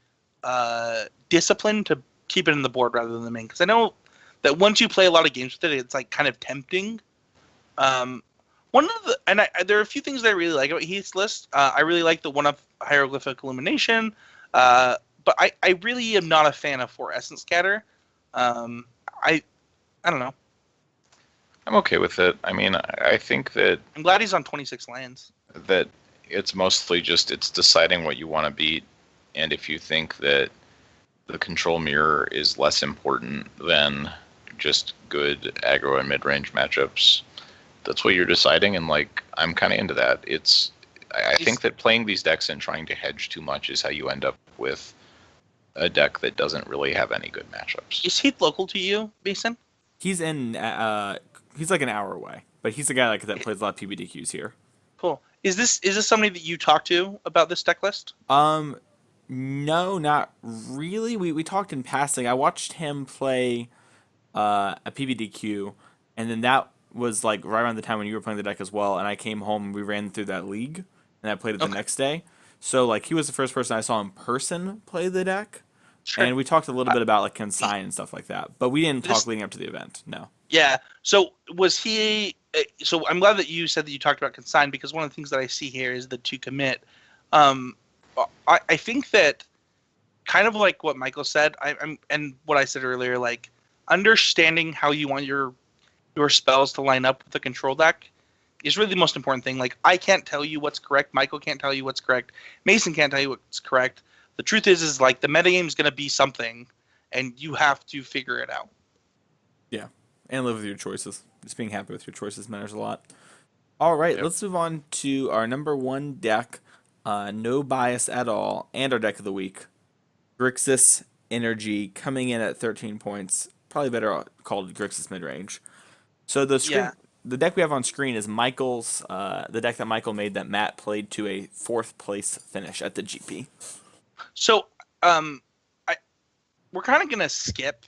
discipline to keep it in the board rather than the main, because I know that once you play a lot of games with it, it's, like, kind of tempting. There are a few things that I really like about Heath's list. I really like the 1-up Hieroglyphic Illumination. But I really am not a fan of 4 Essence Scatter. I don't know. I'm okay with it. I mean, I think that I'm glad he's on 26 lands. That it's mostly just it's deciding what you want to beat, and if you think that the control mirror is less important than just good aggro and mid-range matchups, that's what you're deciding. And, like, I'm kind of into that. I think that playing these decks and trying to hedge too much is how you end up with a deck that doesn't really have any good matchups. Is Heath local to you, Mason? He's in. He's like an hour away, but he's a guy that plays a lot of PBDQs here. Cool. Is this somebody that you talked to about this deck list? No, not really. We talked in passing. I watched him play a PBDQ, and then that was, like, right around the time when you were playing the deck as well. And I came home and we ran through that league, and I played it the next day. So, like, he was the first person I saw in person play the deck. Sure. And we talked a little bit about, like, Consign and stuff like that. But we didn't talk leading up to the event, no. Yeah. So was he... So I'm glad that you said that you talked about Consign, because one of the things that I see here is the 2 Commit. I think that, kind of like what Michael said, and what I said earlier, like, understanding how you want your spells to line up with the control deck is really the most important thing. Like, I can't tell you what's correct. Michael can't tell you what's correct. Mason can't tell you what's correct. The truth is like, the metagame is going to be something, and you have to figure it out. Yeah, and live with your choices. Just being happy with your choices matters a lot. All right, let's move on to our number 1 deck. No bias at all, and our deck of the week. Grixis Energy, coming in at 13 points. Probably better called Grixis Midrange. So the screen, the deck we have on screen is Michael's, the deck that Michael made that Matt played to a 4th place finish at the GP. So, we're kind of gonna skip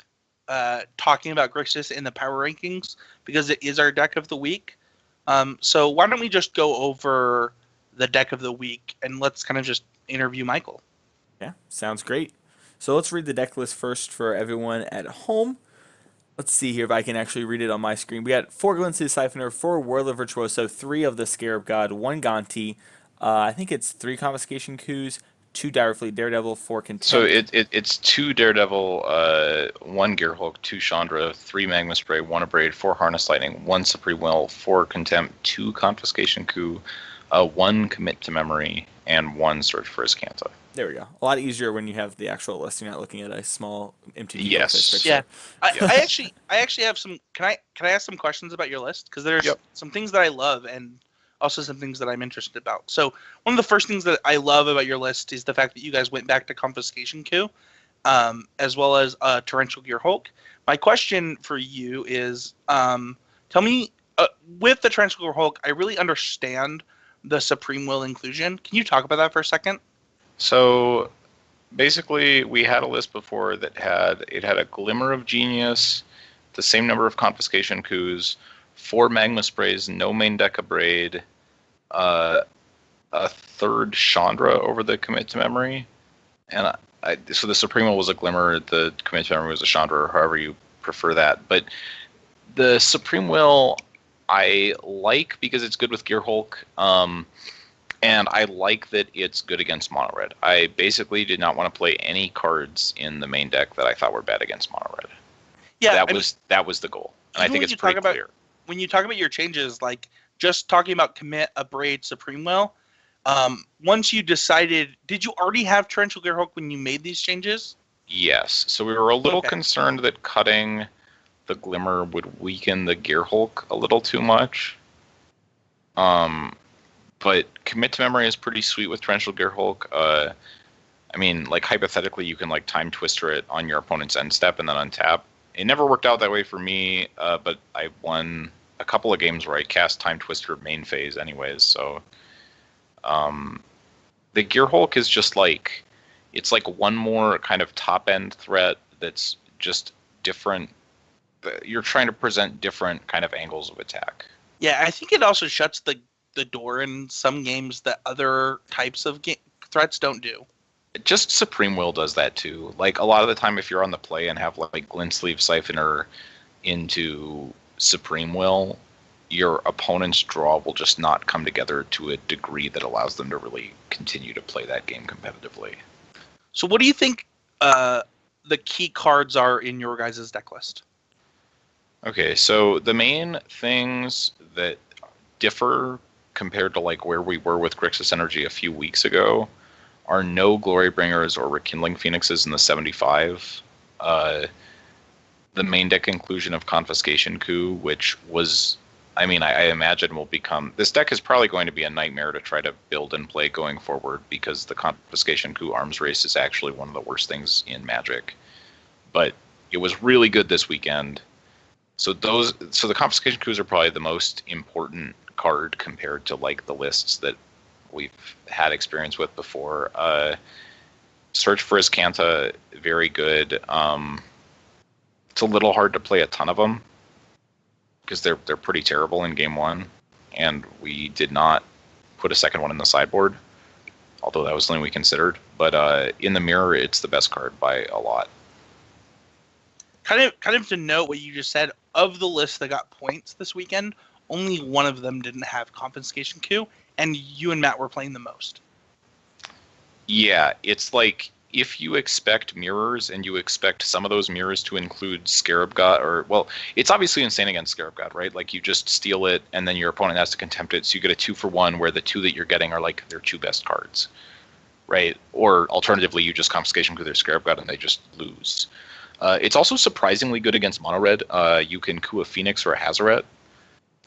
talking about Grixis in the power rankings because it is our deck of the week. So why don't we just go over the deck of the week and let's kind of just interview Michael. Yeah, sounds great. So let's read the deck list first for everyone at home. Let's see here if I can actually read it on my screen. We got 4 Glincy Siphoner, 4 Warlord Virtuoso, 3 of the Scarab God, 1 Gonti. I think it's 3 Confiscation Coups, 2 Direfleet Daredevil, 4 Contempt. So it's 2 Daredevil, 1 Gearhulk, 2 Chandra, 3 Magma Spray, 1 Abrade, 4 Harness Lightning, 1 Supreme Will, 4 Contempt, 2 Confiscation Coup, 1 Commit to Memory, and 1 Search for Azcanta. There we go. A lot easier when you have the actual list. You're not looking at a small empty. Yes. Yeah. I actually have some. Can I ask some questions about your list? Because there's some things that I love and also some things that I'm interested about. So one of the first things that I love about your list is the fact that you guys went back to Confiscation Coup, as well as Torrential Gear Hulk. My question for you is, tell me, with the Torrential Gear Hulk, I really understand the Supreme Will inclusion. Can you talk about that for a second? So basically, we had a list before that had a Glimmer of Genius, the same number of Confiscation Coups, 4 Magma Sprays, no main deck Abrade, a 3rd Chandra over the Commit to Memory, and so the Supreme Will was a Glimmer, the Commit to Memory was a Chandra, or however you prefer that. But the Supreme Will I like because it's good with Gear Hulk. And I like that it's good against mono red. I basically did not want to play any cards in the main deck that I thought were bad against mono red. Yeah, that was the goal, and I think it's pretty clear. When you talk about your changes, like just talking about Commit, Abrade, Supreme Will, once you decided, did you already have Torrential Gear Hulk when you made these changes? Yes. So we were a little concerned that cutting the Glimmer would weaken the Gear Hulk a little too much. But Commit to Memory is pretty sweet with Torrential Gear Hulk. I mean, like, hypothetically, you can, like, Time Twister it on your opponent's end step and then untap. It never worked out that way for me, but I won a couple of games where I cast Time Twister main phase anyways, so... the Gear Hulk is just, like... It's, like, one more kind of top-end threat that's just different. You're trying to present different kind of angles of attack. Yeah, I think it also shuts the door in some games that other types of threats don't do. Just Supreme Will does that too. Like, a lot of the time, if you're on the play and have like Glint Sleeve Siphoner into Supreme Will, your opponent's draw will just not come together to a degree that allows them to really continue to play that game competitively. So what do you think the key cards are in your guys' deck list? Okay, so the main things that differ compared to like where we were with Grixis Energy a few weeks ago are no Glorybringers or Rekindling Phoenixes in the 75. The main deck inclusion of Confiscation Coup, which was, I mean, I imagine will become, this deck is probably going to be a nightmare to try to build and play going forward because the Confiscation Coup arms race is actually one of the worst things in Magic. But it was really good this weekend. So the Confiscation Coups are probably the most important card compared to like the lists that we've had experience with before. Search for Azcanta, very good. It's a little hard to play a ton of them because they're pretty terrible in game one, and we did not put a second one in the sideboard, although that was something we considered. But in the mirror, it's the best card by a lot. Kind of to note what you just said, of the list that got points this weekend, only one of them didn't have Confiscation Coup, and you and Matt were playing the most. Yeah, it's like if you expect mirrors and you expect some of those mirrors to include Scarab God, or, well, it's obviously insane against Scarab God, right? Like, you just steal it and then your opponent has to contempt it, so you get a 2-for-1 where the 2 that you're getting are like their 2 best cards, right? Or alternatively, you just Confiscation Coup their Scarab God and they just lose. It's also surprisingly good against mono red. You can coup a Phoenix or a Hazaret.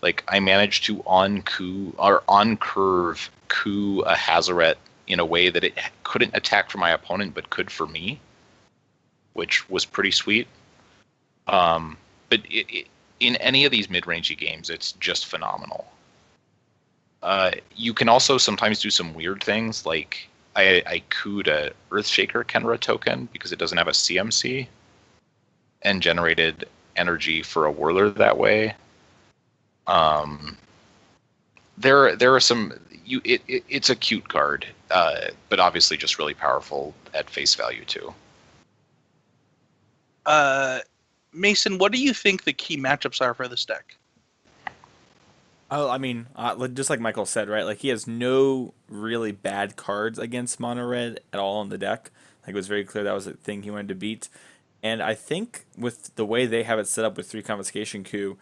Like, I managed to on curve coup a Hazaret in a way that it couldn't attack for my opponent but could for me, which was pretty sweet. But in any of these mid-rangey games, it's just phenomenal. You can also sometimes do some weird things, like I cooed a Earthshaker Kenra token because it doesn't have a CMC, and generated energy for a Whirler that way. There are some. It's a cute card, but obviously just really powerful at face value too. Mason, what do you think the key matchups are for this deck? Oh, I mean, just like Michael said, right? Like he has no really bad cards against mono red at all in the deck. Like it was very clear that was a thing he wanted to beat. And I think with the way they have it set up with 3 confiscation coup,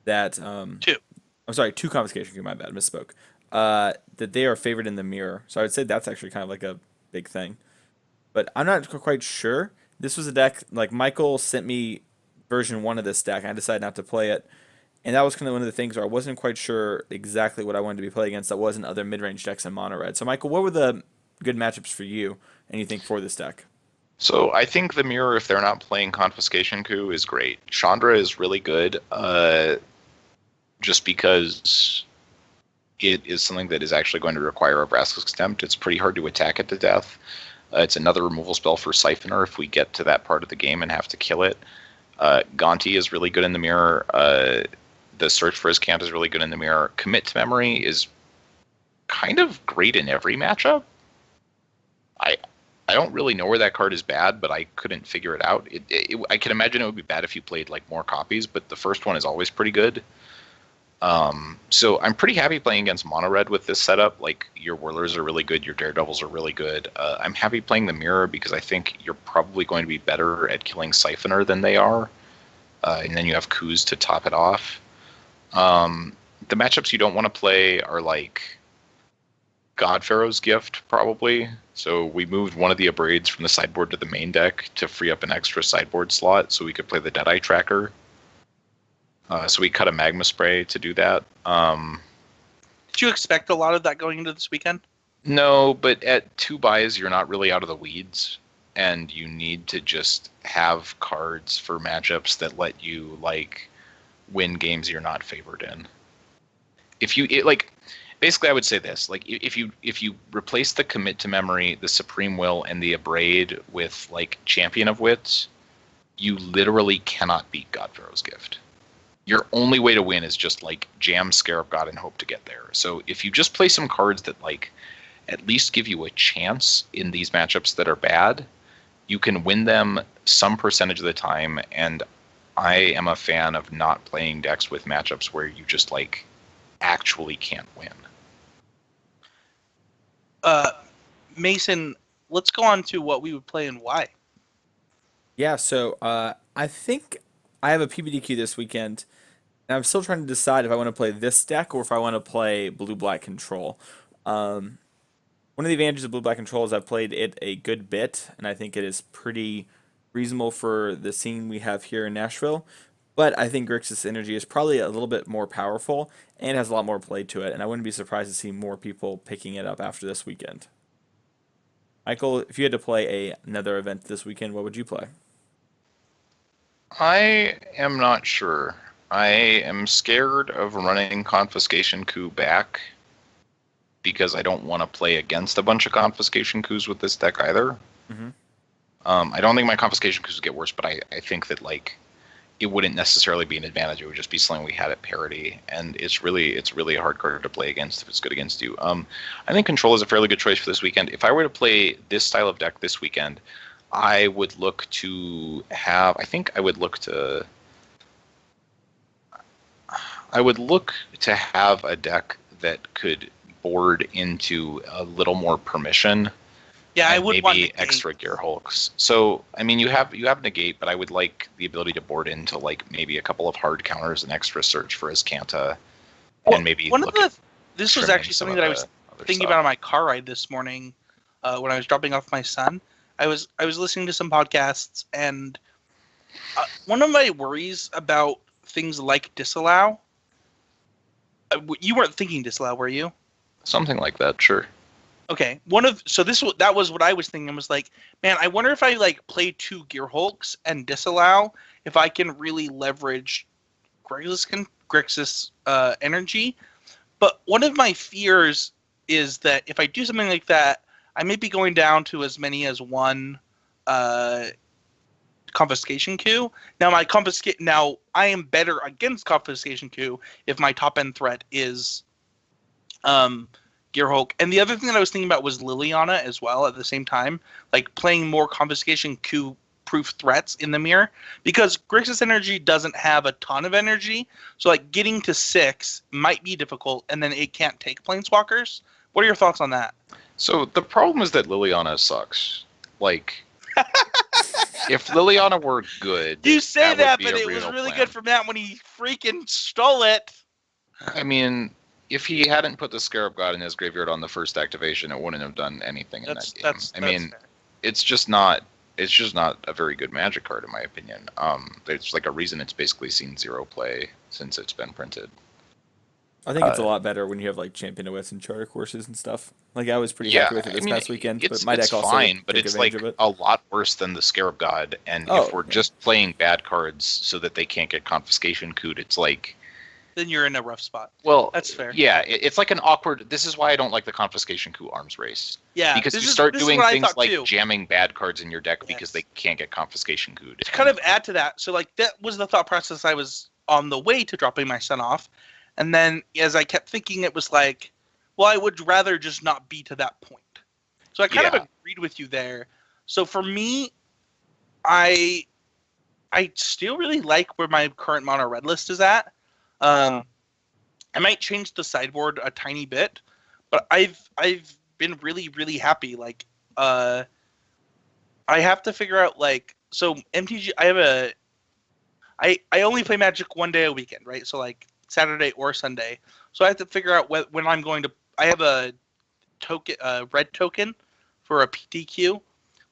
that 2. I'm sorry, 2 confiscation coup. My bad, misspoke. That they are favored in the mirror. So I would say that's actually kind of like a big thing. But I'm not quite sure. This was a deck like Michael sent me version 1 of this deck. And I decided not to play it. And that was kind of one of the things where I wasn't quite sure exactly what I wanted to be playing against that wasn't other mid-range decks in mono red. So, Michael, what were the good matchups for you and you think for this deck? So I think the mirror, if they're not playing Confiscation Coup, is great. Chandra is really good, just because it is something that is actually going to require a Vraska's Contempt. It's pretty hard to attack it to death. It's another removal spell for Siphoner if we get to that part of the game and have to kill it. Gonti is really good in the mirror. The Search for his Camp is really good in the mirror. Commit to Memory is kind of great in every matchup. I don't really know where that card is bad, but I couldn't figure it out. I can imagine it would be bad if you played like more copies, but the first one is always pretty good. So I'm pretty happy playing against mono red with this setup. Like your Whirlers are really good, your Daredevils are really good. I'm happy playing the mirror because I think you're probably going to be better at killing Siphoner than they are. And then you have coups to top it off. The matchups you don't want to play are like God Pharaoh's Gift, probably. So we moved one of the Abrades from the sideboard to the main deck to free up an extra sideboard slot so we could play the Deadeye Tracker. So we cut a Magma Spray to do that. Did you expect a lot of that going into this weekend? No, but at 2 buys, you're not really out of the weeds. And you need to just have cards for matchups that let you, like, win games you're not favored in. Basically, I would say this: like, if you replace the Commit to Memory, the Supreme Will, and the Abrade with like Champion of Wits, you literally cannot beat God Pharaoh's Gift. Your only way to win is just like jam Scarab God and hope to get there. So if you just play some cards that like at least give you a chance in these matchups that are bad, you can win them some percentage of the time. And I am a fan of not playing decks with matchups where you just like actually can't win. Mason, let's go on to what we would play and why. Yeah, so I think I have a PBDQ this weekend, and I'm still trying to decide if I want to play this deck or if I want to play Blue-Black Control. One of the advantages of Blue-Black Control is I've played it a good bit, and I think it is pretty reasonable for the scene we have here in Nashville. But I think Grixis Energy is probably a little bit more powerful and has a lot more play to it, and I wouldn't be surprised to see more people picking it up after this weekend. Michael, if you had to play another event this weekend, what would you play? I am not sure. I am scared of running Confiscation Coup back because I don't want to play against a bunch of Confiscation Coups with this deck either. Mm-hmm. I don't think my Confiscation Coups would get worse, but I think that like it wouldn't necessarily be an advantage. It would just be something we had at parity, and it's really a hard card to play against if it's good against you. I think Control is a fairly good choice for this weekend. If I were to play this style of deck this weekend, I would look to have. I would look to have a deck that could board into a little more permission. Yeah, I would want maybe extra Gear Hulks. So I mean, you have Negate, but I would like the ability to board into like maybe a couple of hard counters, an extra Search for Azcanta, and maybe this was actually something that I was thinking about on my car ride this morning when I was dropping off my son. I was listening to some podcasts, and one of my worries about things like Disallow. You weren't thinking Disallow, were you? Something like that, sure. Okay, that was what I was thinking. Was like, man, I wonder if I like play 2 Gear Hulks and Disallow, if I can really leverage Grixis Energy. But one of my fears is that if I do something like that, I may be going down to as many as one confiscation queue. Now I am better against confiscation queue if my top end threat is Gearhulk. And the other thing that I was thinking about was Liliana as well at the same time, like playing more confiscation queue proof threats in the mirror, because Grixis Energy doesn't have a ton of energy, so like getting to 6 might be difficult, and then it can't take planeswalkers. What are your thoughts on that? So the problem is that Liliana sucks. Like, if Liliana were good, you say that, would but be a it was real really plan. good for Matt when he freaking stole it. I mean, if he hadn't put the Scarab God in his graveyard on the first activation, it wouldn't have done anything in that game. I mean, fair. it's just not a very good Magic card in my opinion. There's like a reason it's basically seen 0 play since it's been printed. I think it's a lot better when you have like Champion of Wits and Charter courses and stuff. Like I was pretty happy with it this past weekend, but my deck also fine, but took it's like advantage of it. a lot worse than the Scarab God. And if we're just playing bad cards so that they can't get confiscation queued, it's like, then you're in a rough spot. Well, that's fair. Yeah, it's like an awkward. This is why I don't like the confiscation coup arms race. Yeah, because you start doing things like jamming bad cards in your deck because they can't get confiscation queued. To kind of add to that, so like that was the thought process I was on the way to dropping my son off, and then as I kept thinking, it was like, well, I would rather just not be to that point. So I kind of agreed with you there. So for me, I still really like where my current mono red list is at. I might change the sideboard a tiny bit, but I've been really, really happy. Like, I have to figure out like, so MTG. I only play Magic one day a weekend, right? So like Saturday or Sunday. So I have to figure out when I'm going to. I have a token, red token for a PTQ.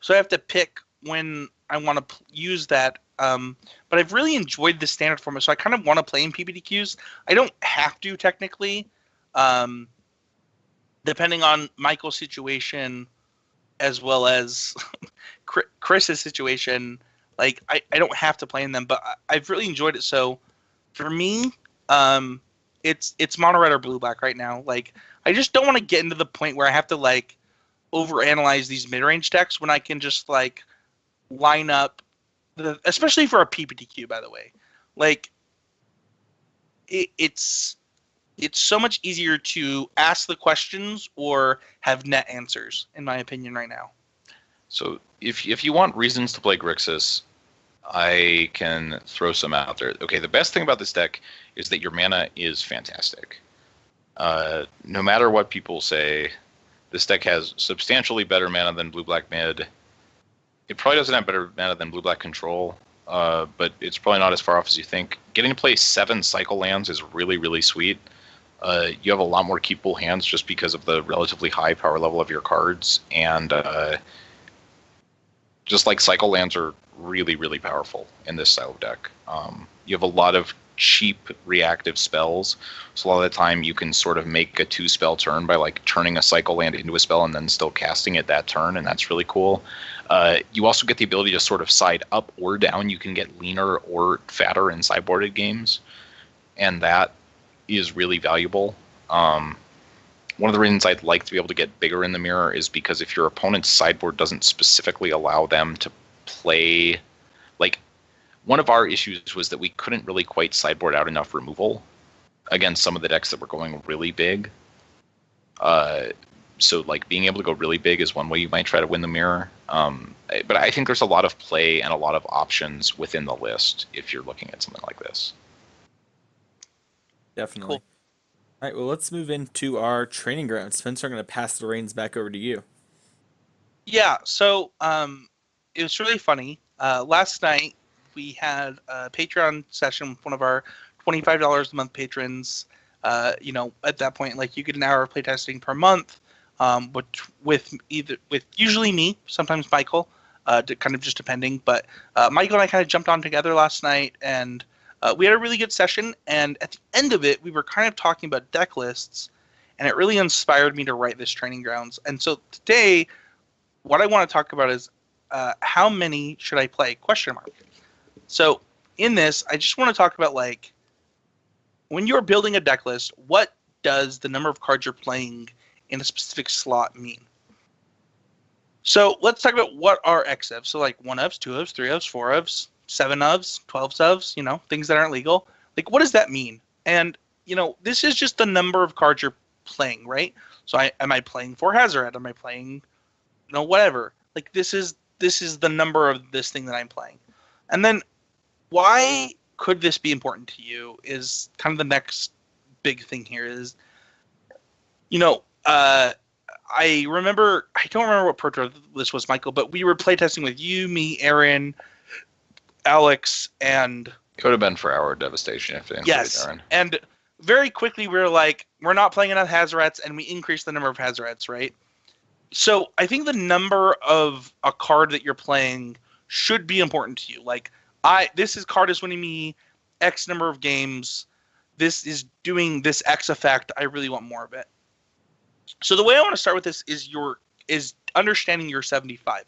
So I have to pick when I want to use that. But I've really enjoyed the standard format, so I kind of want to play in PPTQs. I don't have to technically, depending on Michael's situation as well as Chris's situation. Like I don't have to play in them, but I've really enjoyed it. So for me, it's mono red or blue black right now. Like I just don't want to get into the point where I have to like overanalyze these mid-range decks when I can just like line up. Especially for a PPTQ, by the way, like it's so much easier to ask the questions or have net answers, in my opinion, right now. So if you want reasons to play Grixis, I can throw some out there. Okay, the best thing about this deck is that your mana is fantastic. No matter what people say, this deck has substantially better mana than blue-black mid. It probably doesn't have better mana than blue-black control, but it's probably not as far off as you think. Getting to play 7 cycle lands is really, really sweet. You have a lot more keepable hands just because of the relatively high power level of your cards, and just like cycle lands are really, really powerful in this style of deck. You have a lot of cheap reactive spells, so a lot of the time you can sort of make a 2-spell turn by like turning a cycle land into a spell and then still casting it that turn, and that's really cool. You also get the ability to sort of side up or down. You can get leaner or fatter in sideboarded games, and that is really valuable. One of the reasons I'd like to be able to get bigger in the mirror is because if your opponent's sideboard doesn't specifically allow them to play, like one of our issues was that we couldn't really quite sideboard out enough removal against some of the decks that were going really big. So like being able to go really big is one way you might try to win the mirror. But I think there's a lot of play and a lot of options within the list if you're looking at something like this. Definitely. Cool. All right, well, let's move into our training ground. Spencer, I'm going to pass the reins back over to you. Yeah, so it was really funny. Last night, we had a Patreon session with one of our $25 a month patrons. At that point, like you get an hour of playtesting per month, with usually me, sometimes Michael, kind of just depending. But Michael and I kind of jumped on together last night, and we had a really good session. And at the end of it, we were kind of talking about deck lists, and it really inspired me to write this training grounds. And so today, what I want to talk about is how many should I play? ? So in this, I just want to talk about like when you're building a deck list, what does the number of cards you're playing in a specific slot mean? So let's talk about what are XFs. So like 1-ofs, 2-ofs, 3-ofs, 4-ofs, 7-ofs, 12-ofs, things that aren't legal. Like, what does that mean? And, this is just the number of cards you're playing, right? So am I playing 4 Hazoret? Am I playing, whatever? Like, this is the number of this thing that I'm playing. And then why could this be important to you is kind of the next big thing here is, I don't remember what Pro Tour this was, Michael, but we were playtesting with you, me, Aaron, Alex, and... It would have been for our Devastation if they included Aaron. And very quickly we were like, we're not playing enough Hazarets, and we increased the number of Hazarets, right? So I think the number of a card that you're playing should be important to you. Like, this card is winning me X number of games. This is doing this X effect. I really want more of it. So the way I want to start with this is understanding your 75.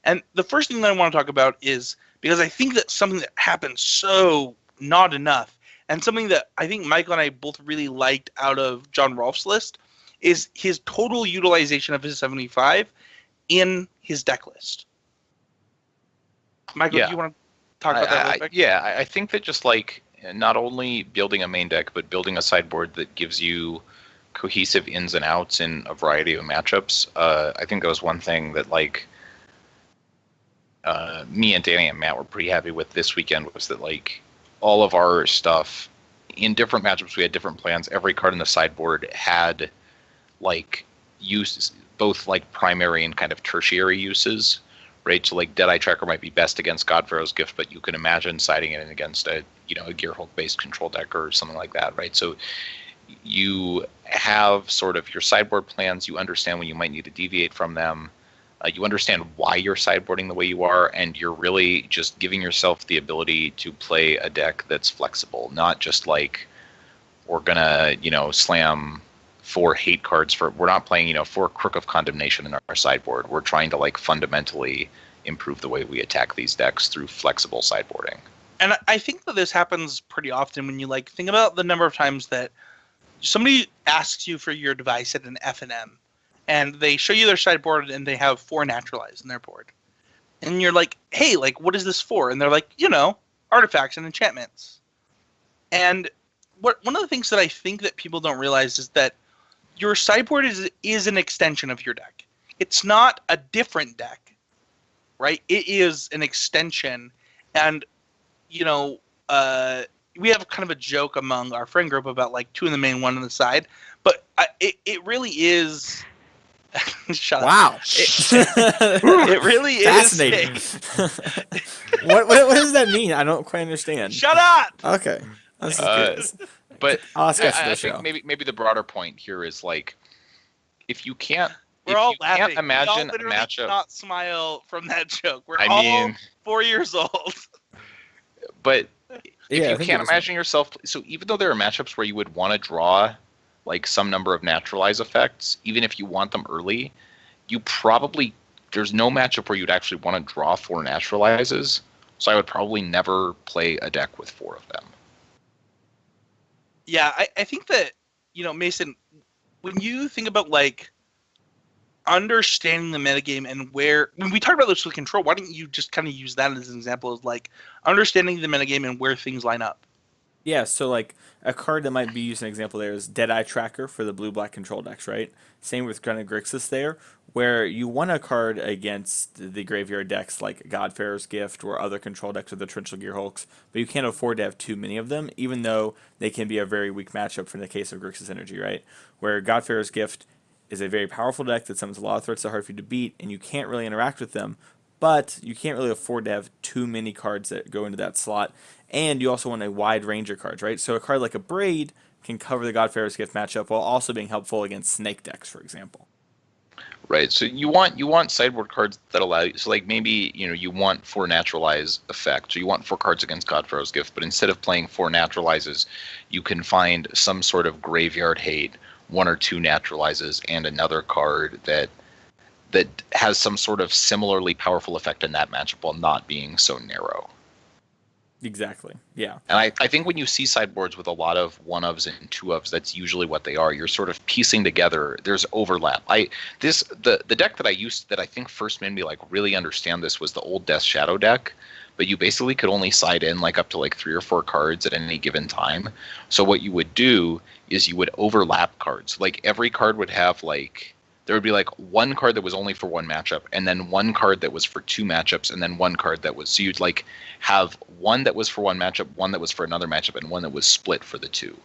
And the first thing that I want to talk about is, because I think that's something that happens so not enough, and something that I think Michael and I both really liked out of John Rolfe's list, is his total utilization of his 75 in his deck list. Michael, do you want to talk about that real quick? Yeah, I think that just like not only building a main deck, but building a sideboard that gives you cohesive ins and outs in a variety of matchups. I think that was one thing that like me and Danny and Matt were pretty happy with this weekend, was that like all of our stuff in different matchups, we had different plans. Every card in the sideboard had like uses, both like primary and kind of tertiary uses, right? So like Deadeye Tracker might be best against Godpharaoh's Gift, but you can imagine siding it in against a Gearhulk based control deck or something like that, right? So you have sort of your sideboard plans. You understand when you might need to deviate from them. You understand why you're sideboarding the way you are, and you're really just giving yourself the ability to play a deck that's flexible, not just like we're gonna, slam 4 hate cards we're not playing, 4 Crook of Condemnation in our sideboard. We're trying to like fundamentally improve the way we attack these decks through flexible sideboarding. And I think that this happens pretty often when you like think about the number of times that somebody asks you for your device at an F&M, and they show you their sideboard and they have 4 naturalized in their board. And you're like, hey, like, what is this for? And they're like, artifacts and enchantments. And one of the things that I think that people don't realize is that your sideboard is an extension of your deck. It's not a different deck, right? It is an extension. And, we have kind of a joke among our friend group about like 2 in the main, 1 on the side. But it really is... Shut wow. up. It really is. Fascinating. What does that mean? I don't quite understand. Shut up! Okay. This is good. But I'll ask after the I show. think maybe the broader point here is like, if you can't Laughing. imagine we all a matchup, not smile from that joke. We're all 4 years old. But if you can't imagine yourself, so even though there are matchups where you would want to draw like some number of naturalize effects, even if you want them early, there's no matchup where you'd actually want to draw 4 naturalizes. So I would probably never play a deck with 4 of them. Yeah, I think that, Mason, when you think about like understanding the metagame and when we talk about this with control, why don't you just kind of use that as an example of like understanding the metagame and where things line up? Yeah, so like a card that might be used an example there is Deadeye Tracker for the blue-black control decks, right? Same with kind of Grixis there, where you want a card against the graveyard decks like Godpharaoh's Gift or other control decks of the Torrential Gearhulks, but you can't afford to have too many of them, even though they can be a very weak matchup for the case of Grixis Energy, right? Where Godpharaoh's Gift is a very powerful deck that summons a lot of threats that are hard for you to beat, and you can't really interact with them, but you can't really afford to have too many cards that go into that slot. And you also want a wide range of cards, right? So a card like a Braid can cover the Godpharaoh's Gift matchup while also being helpful against Snake decks, for example. Right. So you want sideboard cards that allow you. So like maybe you want 4 naturalize effects, or you want 4 cards against Godpharaoh's Gift, but instead of playing 4 naturalizes, you can find some sort of graveyard hate, 1 or 2 naturalizes, and another card that has some sort of similarly powerful effect in that matchup while not being so narrow. Exactly. Yeah. And I think when you see sideboards with a lot of one ofs and two ofs, that's usually what they are. You're sort of piecing together. There's overlap. The deck that I used that I think first made me like really understand this was the old Death Shadow deck, but you basically could only side in like up to like 3 or 4 cards at any given time. So what you would do is you would overlap cards. Like every card would have like there would be like one card that was only for one matchup, and then one card that was for 2 matchups, and then one card that was so you'd like have one that was for one matchup, one that was for another matchup, and one that was split for the 2.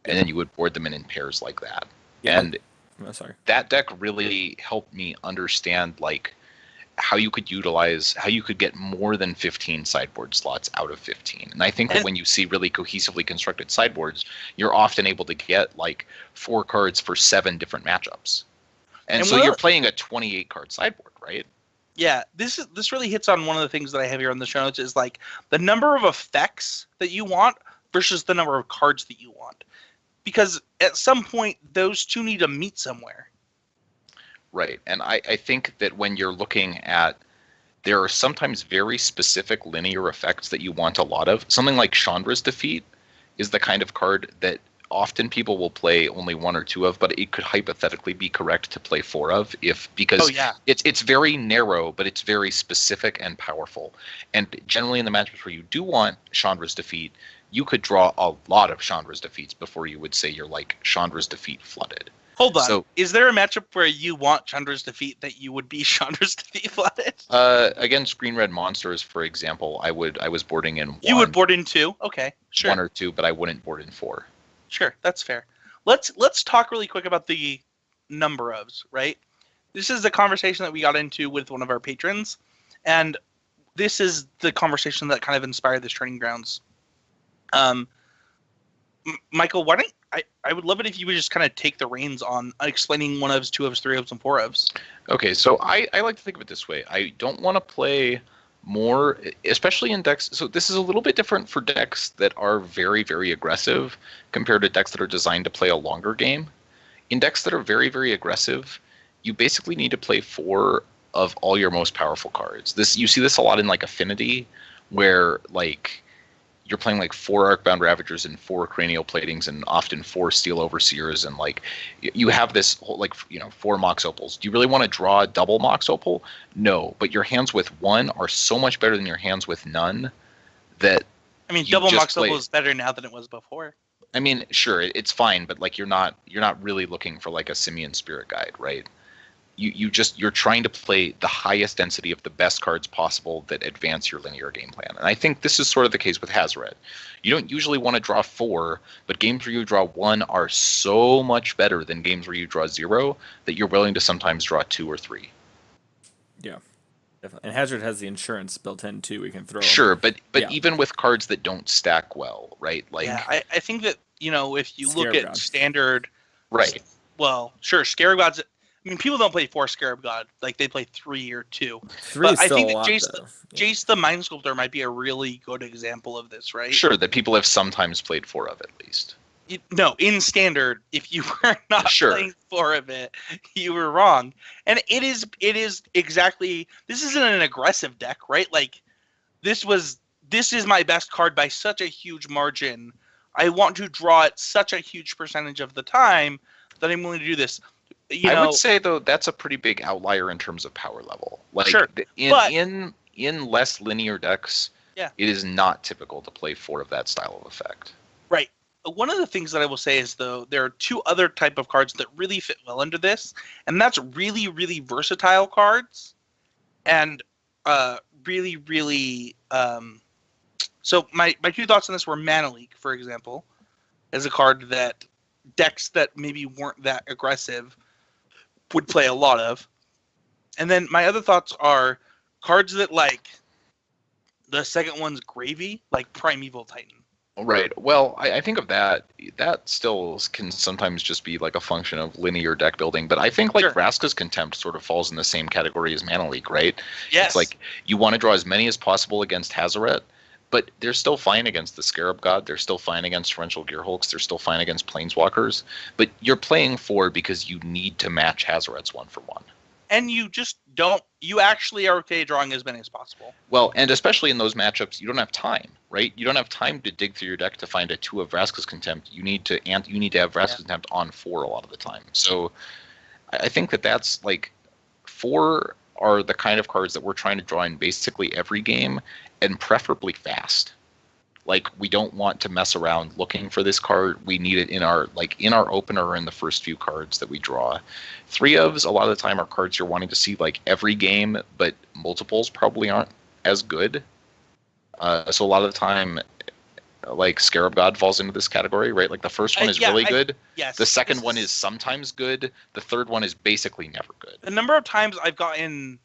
And then you would board them in pairs like that. Yeah. And that deck really helped me understand like how you could get more than 15 sideboard slots out of 15. And I think that when you see really cohesively constructed sideboards, you're often able to get like 4 cards for 7 different matchups. And so you're playing a 28 card sideboard, right? Yeah, this really hits on one of the things that I have here on the show notes is like the number of effects that you want versus the number of cards that you want. Because at some point, those two need to meet somewhere. Right. And I think that when you're looking at, there are sometimes very specific linear effects that you want a lot of. Something like Chandra's Defeat is the kind of card that often people will play only 1 or 2 of, but it could hypothetically be correct to play 4 of because it's very narrow, but it's very specific and powerful. And generally in the matchups where you do want Chandra's Defeat, you could draw a lot of Chandra's Defeats before you would say you're like Chandra's Defeat flooded. Hold on. So, is there a matchup where you want Chandra's Defeat that you would be Chandra's Defeat flooded? Against Green Red Monsters, for example, I was boarding in 1. You would board in 2? Okay, sure. 1 or 2, but I wouldn't board in 4. Sure, that's fair. Let's talk really quick about the number ofs, right? This is the conversation that we got into with one of our patrons, and this is the conversation that kind of inspired this Training Grounds. Michael, why don't I would love it if you would just kind of take the reins on explaining 1 ofs, 2 ofs, 3 ofs, and 4 ofs. Okay, so I like to think of it this way. I don't want to play more, especially in decks. So this is a little bit different for decks that are very, very aggressive compared to decks that are designed to play a longer game. In decks that are very, very aggressive, you basically need to play 4 of all your most powerful cards. You see this a lot in like Affinity, where like you're playing like 4 Arcbound Ravagers and 4 Cranial Platings and often 4 Steel Overseers, and like you have this whole, like 4 Mox Opals. Do you really want to draw a double Mox Opal? No, but your hands with 1 are so much better than your hands with none that I mean, double Mox Opal is better now than it was before. I mean, sure, it's fine, but like you're not really looking for like a Simian Spirit Guide, right? You're trying to play the highest density of the best cards possible that advance your linear game plan. And I think this is sort of the case with Hazoret. You don't usually want to draw 4, but games where you draw 1 are so much better than games where you draw 0 that you're willing to sometimes draw 2 or 3. Yeah. Definitely. And Hazoret has the insurance built in too. We can throw. Sure, but even with cards that don't stack well, right? Like I think that if you look at standard, right? Well, sure, Scarab Gods. I mean, people don't play 4 Scarab God. Like, they play 3 or 2. 3 is still I think a lot, that Jace the Mind Sculptor might be a really good example of this, right? Sure, that people have sometimes played 4 of at least. No, in Standard, if you were not playing 4 of it, you were wrong. And it is exactly... This isn't an aggressive deck, right? Like, this is my best card by such a huge margin. I want to draw it such a huge percentage of the time that I'm willing to do this. I would say though that's a pretty big outlier in terms of power level. Like sure, in less linear decks, it is not typical to play 4 of that style of effect. Right. One of the things that I will say is though there are 2 other type of cards that really fit well under this, and that's really, really versatile cards, and really, really. So my 2 thoughts on this were Mana Leak, for example, as a card that decks that maybe weren't that aggressive would play a lot of. And then my other thoughts are cards that like the second one's gravy, like Primeval Titan. Right. Well, I think of that still can sometimes just be like a function of linear deck building, but I think like Vraska's Contempt sort of falls in the same category as Mana Leak, right? Yes. It's like you want to draw as many as possible against Hazoret, but they're still fine against the Scarab God. They're still fine against Torrential Gearhulks. They're still fine against Planeswalkers. But you're playing 4 because you need to match Hazoret's 1-for-1. and you just don't. You actually are okay drawing as many as possible. Well, and especially in those matchups, you don't have time, right? You don't have time to dig through your deck to find a 2 of Vraska's Contempt. You need to have Vraska's Contempt on 4 a lot of the time. So I think that's like 4 are the kind of cards that we're trying to draw in basically every game, and preferably fast. Like, we don't want to mess around looking for this card. We need it in our opener or in the first few cards that we draw. 3 ofs a lot of the time are cards you're wanting to see like every game, but multiples probably aren't as good. So a lot of the time, like Scarab God falls into this category, right? Like the first one is good. Yes. The second one is sometimes good. The third one is basically never good. The number of times I've gotten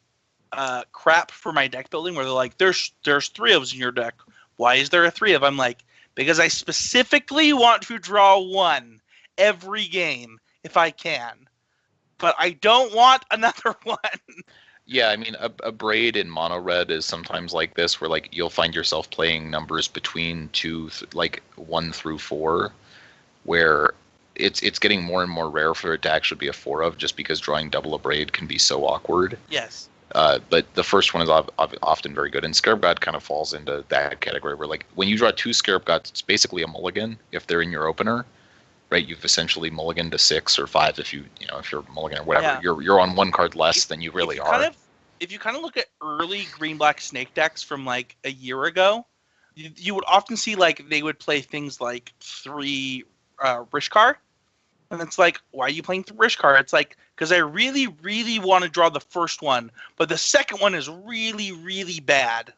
crap for my deck building where they're like, there's 3 ofs in your deck. Why is there a 3 of? I'm like, because I specifically want to draw 1 every game if I can, but I don't want another one. Yeah, I mean, a braid in mono red is sometimes like this, where like you'll find yourself playing numbers between 1 through 4, where it's getting more and more rare for it to actually be a 4 of, just because drawing double a braid can be so awkward. Yes. But the first one is often very good, and Scarab God kind of falls into that category where, like, when you draw 2 Scarab Gods, it's basically a mulligan if they're in your opener, right? You've essentially mulliganed to 6 or 5 if you're mulligan or whatever. Yeah. You're on 1 card less than you really are. If you kind of look at early green-black snake decks from like a year ago, you would often see like they would play things like 3 Rishkar. And it's like, why are you playing Rishkar? It's like, because I really, really want to draw the first one, but the second one is really, really bad.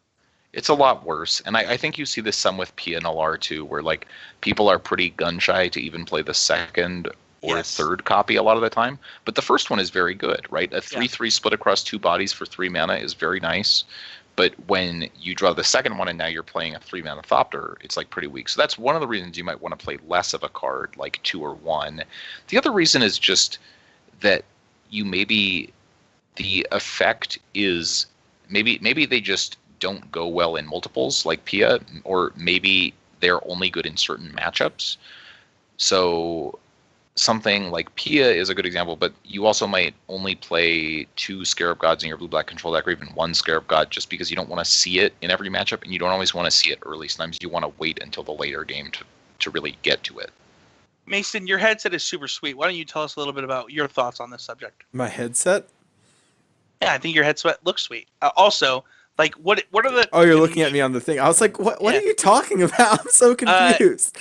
It's a lot worse. And I think you see this some with PNLR too, where like people are pretty gun-shy to even play the second or third copy a lot of the time. But the first one is very good, right? A 3/3 split across 2 bodies for 3 mana is very nice. But when you draw the second one and now you're playing a 3-mana Thopter, it's like pretty weak. So that's one of the reasons you might want to play less of a card, like 2 or 1. The other reason is just that the effect is maybe they just don't go well in multiples like Pia, or maybe they're only good in certain matchups. So something like Pia is a good example, but you also might only play 2 Scarab Gods in your blue-black control deck, or even 1 Scarab God, just because you don't want to see it in every matchup, and you don't always want to see it early. Sometimes you want to wait until the later game to really get to it. Mason, your headset is super sweet. Why don't you tell us a little bit about your thoughts on this subject? My headset? Yeah, I think your headset looks sweet. Also, like, what are the... Oh, you're looking at me on the thing. I was like, what are you talking about? I'm so confused.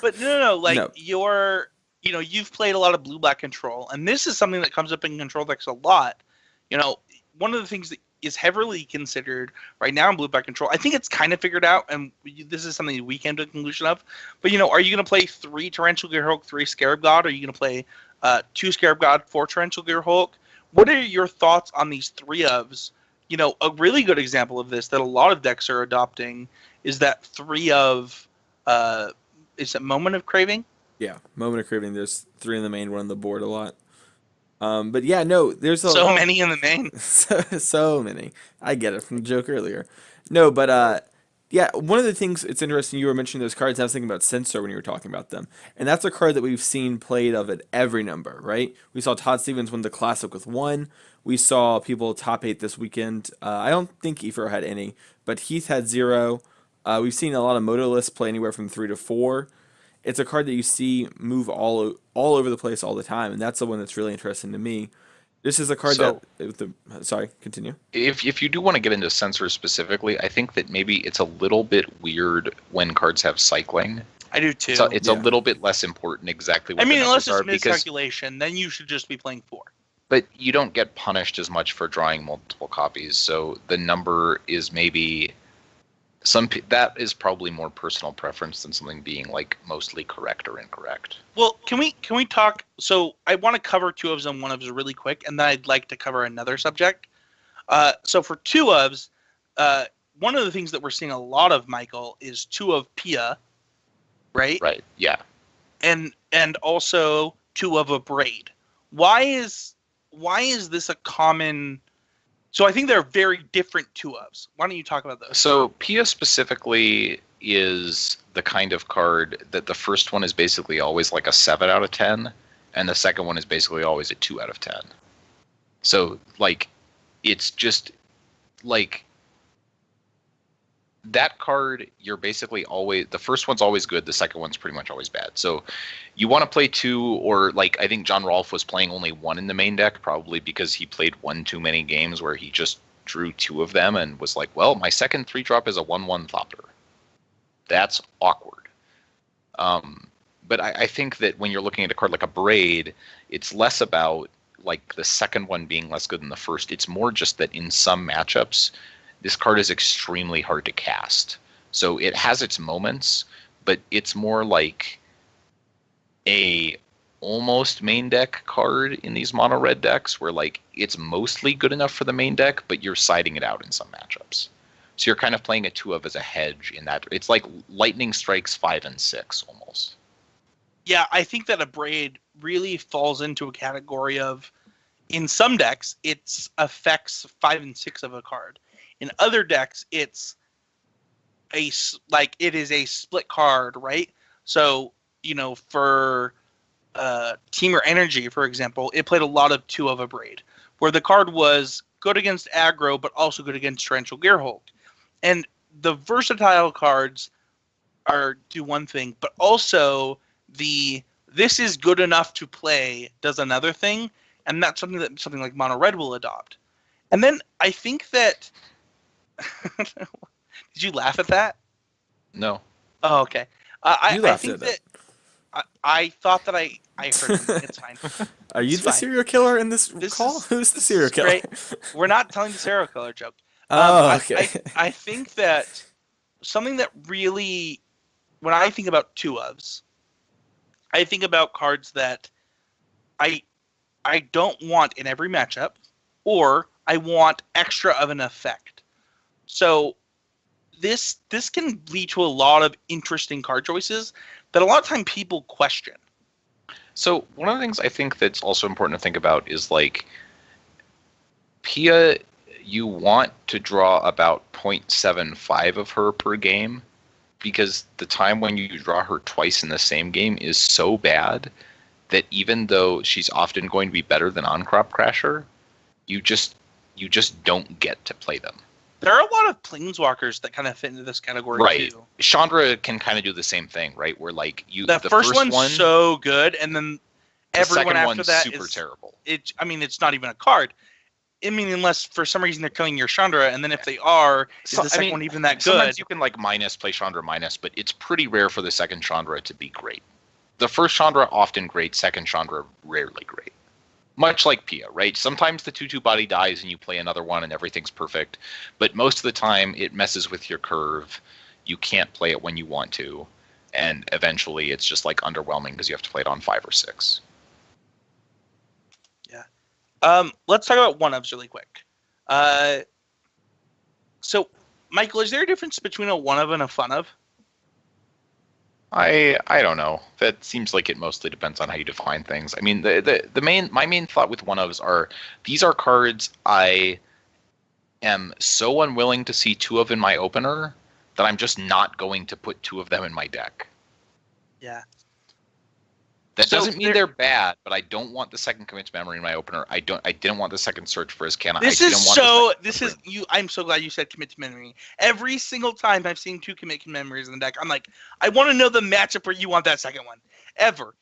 But no. Like, you've played a lot of blue-black control, and this is something that comes up in control decks a lot. One of the things that is heavily considered right now in blue-black control, I think it's kind of figured out, and this is something we came to the conclusion of, but, are you going to play 3 Torrential Gearhulk, 3 Scarab God, or are you going to play 2 Scarab God, 4 Torrential Gearhulk? What are your thoughts on these 3 ofs? A really good example of this that a lot of decks are adopting is that 3 of, is it Moment of Craving? Yeah, Moment of Craving. There's 3 in the main, 1 on the board a lot. But yeah, no, there's so many in the main. so many. I get it from the joke earlier. No, but yeah, one of the things it's interesting, you were mentioning those cards. I was thinking about Censor when you were talking about them, and that's a card that we've seen played of at every number, right? We saw Todd Stevens win the Classic with 1. We saw people top 8 this weekend. I don't think Ephro had any, but Heath had 0. We've seen a lot of Modalists play anywhere from 3 to 4. It's a card that you see move all over the place all the time, and that's the one that's really interesting to me. This is a card sorry, continue. If you do want to get into Censor specifically, I think that maybe it's a little bit weird when cards have cycling. I do too. It's a little bit less important exactly what unless it's miscalculation, then you should just be playing 4. But you don't get punished as much for drawing multiple copies, so the number is maybe... that is probably more personal preference than something being like mostly correct or incorrect. Well, can we talk? So I want to cover 2 ofs and 1 ofs really quick, and then I'd like to cover another subject. So for 2 ofs, one of the things that we're seeing a lot of, Michael, is 2 of Pia, right? Right. Yeah. And also 2 of a braid. Why is this a common? So I think they're very different 2 ofs. Why don't you talk about those? So Pia specifically is the kind of card that the first one is basically always like a 7 out of 10, and the second one is basically always a 2 out of 10. So like, it's just like that card. You're basically always, the first one's always good. The second one's pretty much always bad. So you want to play two, or like I think John Rolfe was playing only one in the main deck, probably because he played one too many games where he just drew two of them and was like, well, my second 3-drop is a 1/1 Thopter. That's awkward. But I think that when you're looking at a card like a Braid, it's less about like the second one being less good than the first. It's more just that in some matchups, this card is extremely hard to cast. So it has its moments, but it's more like a almost main deck card in these mono red decks where like it's mostly good enough for the main deck, but you're siding it out in some matchups. So you're kind of playing a 2-of as a hedge in that. It's like lightning strikes 5 and 6 almost. Yeah, I think that a Braid really falls into a category of, in some decks, it affects 5 and 6 of a card. In other decks, it is a split card, right? So, for Teamer Energy, for example, it played a lot of 2 of a Braid, where the card was good against aggro, but also good against Torrential Gearhulk. And the versatile cards do one thing, but also this is good enough to play does another thing, and that's something like Mono Red will adopt. And then I think that did you laugh at that? No. Oh, okay. I think at that I thought that I heard him. It's fine. Are you It's the fine. serial killer in this call? Who's the serial killer? Great. We're not telling the serial killer joke. Okay. I think that something that really, when I think about 2-ofs, I think about cards that I don't want in every matchup, or I want extra of an effect. So this can lead to a lot of interesting card choices that a lot of time people question. So one of the things I think that's also important to think about is like Pia, you want to draw about 0.75 of her per game, because the time when you draw her twice in the same game is so bad that even though she's often going to be better than On-Crop Crasher, you just don't get to play them. There are a lot of planeswalkers that kind of fit into this category Right. too. Chandra can kind of do the same thing, right? Where like The first one's so good, and then everyone after that super is terrible. It's not even a card. I mean, unless for some reason they're killing your Chandra, and then if they are, is the second one even that good? Sometimes you can like play Chandra minus, but it's pretty rare for the second Chandra to be great. The first Chandra often great, second Chandra rarely great. Much like Pia, right? Sometimes the 2/2 body dies and you play another one and everything's perfect, but most of the time it messes with your curve. You can't play it when you want to, and eventually it's just like underwhelming because you have to play it on 5 or 6. Let's talk about 1-ofs really quick. So, Michael, is there a difference between a 1-of and a fun-of? I don't know. That seems like it mostly depends on how you define things. I mean, my main thought with 1-ofs are these are cards I am so unwilling to see 2 of in my opener that I'm just not going to put 2 of them in my deck. Yeah. That doesn't mean they're bad, but I don't want the second Commit to Memory in my opener. I didn't want the second Search for his Canna. I'm so glad you said Commit to Memory. Every single time I've seen 2 Commit to Memories in the deck, I'm like, I want to know the matchup where you want that second one. Ever.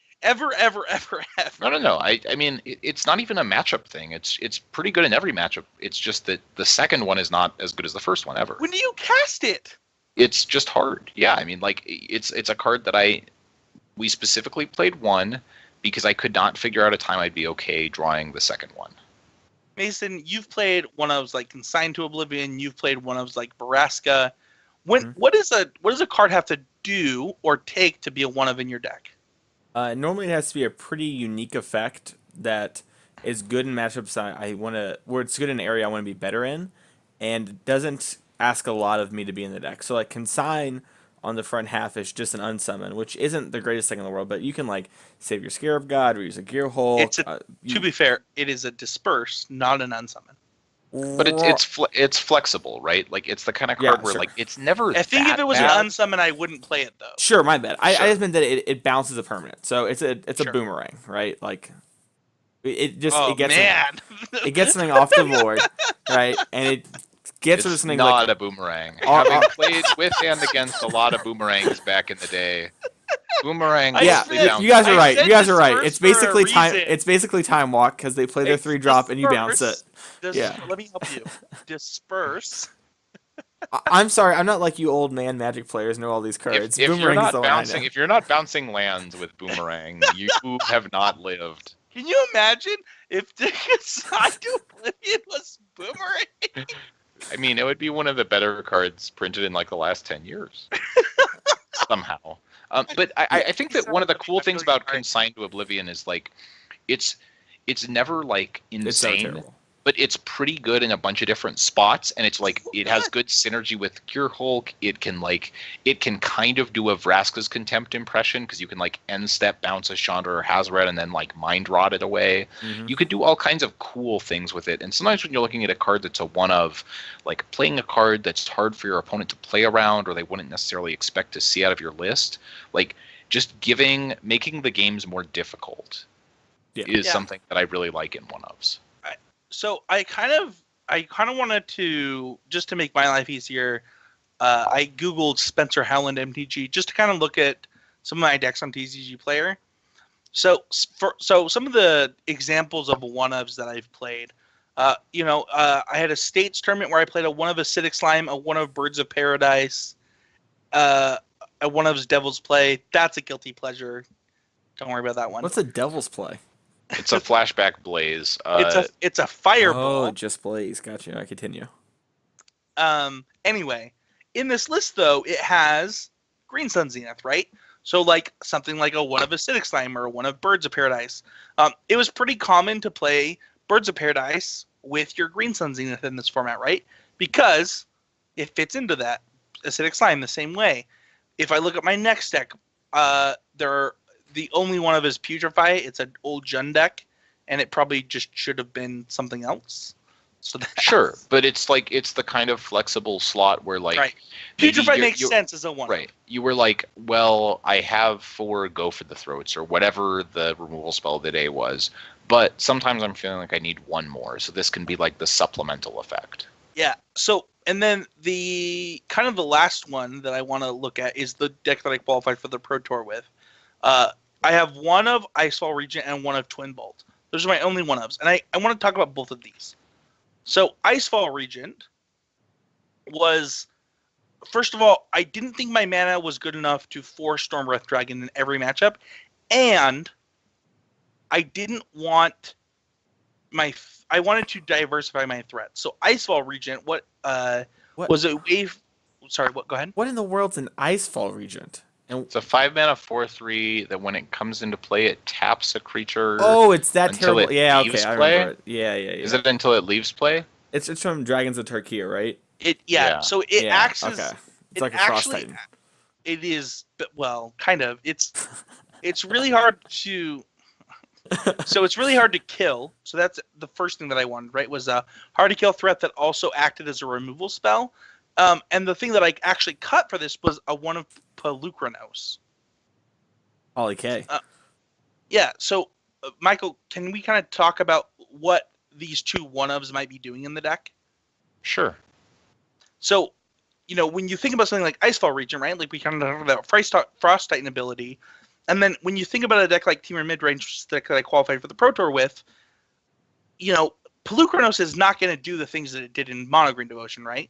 No. I mean, it's not even a matchup thing. It's pretty good in every matchup. It's just that the second one is not as good as the first one ever. When do you cast it? It's just hard. Yeah, I mean, like it's a card that we specifically played one because I could not figure out a time I'd be okay drawing the second one. Mason, you've played 1-ofs like Consigned to Oblivion. You've played 1-ofs like Baraska. What does a card have to do or take to be a 1-of in your deck? Normally it has to be a pretty unique effect that is good in matchups where it's good in an area I want to be better in, and doesn't ask a lot of me to be in the deck. So like Consign on the front half is just an unsummon, which isn't the greatest thing in the world, but you can like save your Scarab God or use a Gearhulk. To be fair, it is a disperse, not an unsummon. But it's flexible, right? Like it's the kind of card where like it's never. I think if it was an unsummon, I wouldn't play it though. Sure, my bad. I just meant that it bounces a permanent, so it's a boomerang, right? Like. It just Oh it gets man. it gets something off the board, right? And it gets rid of It's something not like a boomerang. Our- Having played with and against a lot of boomerangs back in the day, boomerang I yeah. mostly said- bounce. You guys are I right. said You guys are right. disperse It's for a basically time. reason. It's basically time walk because they play their It's 3-drop and you bounce it. disperse. Yeah. Let me help you. Disperse. I'm sorry. I'm not like you old man Magic players know all these cards. If you're Boomerang is not the one I bouncing, know. if you're not bouncing lands with boomerang, you have not lived. Can you imagine if Decide to Oblivion was Boomerang? I mean, it would be one of the better cards printed in like the last 10 years. Somehow. But I think that one of the cool things about Consigned to Oblivion is like, it's never like It's so insane, terrible. but it's pretty good in a bunch of different spots, and it's like it has good synergy with Cure Hulk. It can kind of do a Vraska's Contempt impression because you can like end step bounce a Chandra or Hazoret and then like mind rot it away. Mhm. You could do all kinds of cool things with it. And sometimes when you're looking at a card that's a one of, like playing a card that's hard for your opponent to play around or they wouldn't necessarily expect to see out of your list, like just making the games more difficult is something that I really like in one ofs. So I kind of wanted to, just to make my life easier, I googled Spencer Howland MTG just to kind of look at some of my decks on TCG Player. So some of the examples of one-ofs that I've played, I had a States tournament where I played a one-of Acidic Slime, a one-of Birds of Paradise, a one-of Devil's Play. That's a guilty pleasure. Don't worry about that one. What's a Devil's Play? It's a flashback blaze. It's a fireball. Oh, just Blaze. Gotcha. I continue. Anyway, in this list though, it has Green Sun Zenith, right? So like something like a one of Acidic Slime or one of Birds of Paradise. It was pretty common to play Birds of Paradise with your Green Sun Zenith in this format, right? Because it fits into that Acidic Slime the same way. If I look at my next deck, the only one of is Putrefy. It's an old Jund deck, and it probably just should have been something else. So Sure, but it's the kind of flexible slot where like right. maybe Putrefy makes sense as a one. Right. You were like, well, I have 4 Go for the Throats or whatever the removal spell of the day was, but sometimes I'm feeling like I need one more, so this can be like the supplemental effect. Yeah. So, and then the kind of the last one that I want to look at is the deck that I qualified for the Pro Tour with. I have one of Icefall Regent and one of Twin Bolt. Those are my only one-ofs. And I want to talk about both of these. So Icefall Regent was, first of all, I didn't think my mana was good enough to force Stormwrath Dragon in every matchup. And I didn't want I wanted to diversify my threats. So Icefall Regent, what? Was it wave? Sorry, what? Go ahead. What in the world's an Icefall Regent? And It's a 5-mana 4/3 that when it comes into play, it taps a creature. oh, it's that until terrible. it Yeah, leaves okay, I play? remember it. Yeah. Is it until it leaves play? It's from Dragons of Turkey, right? Yeah. So it yeah. acts as Okay. It's it like a Frost actually, Titan. It is, but well, kind of. It's really hard to. So it's really hard to kill. So that's the first thing that I wanted, right? Was a hard to kill threat that also acted as a removal spell. And the thing that I actually cut for this was a one of Pelucranos. Holy K. Yeah. So, Michael, can we kind of talk about what these two one-ofs might be doing in the deck? Sure. So, when you think about something like Icefall Regent, right? Like we kind of talked about Frost Titan ability. And then when you think about a deck like Temur Midrange that I qualified for the Pro Tour with, Pelucranos is not going to do the things that it did in Mono Green Devotion, right?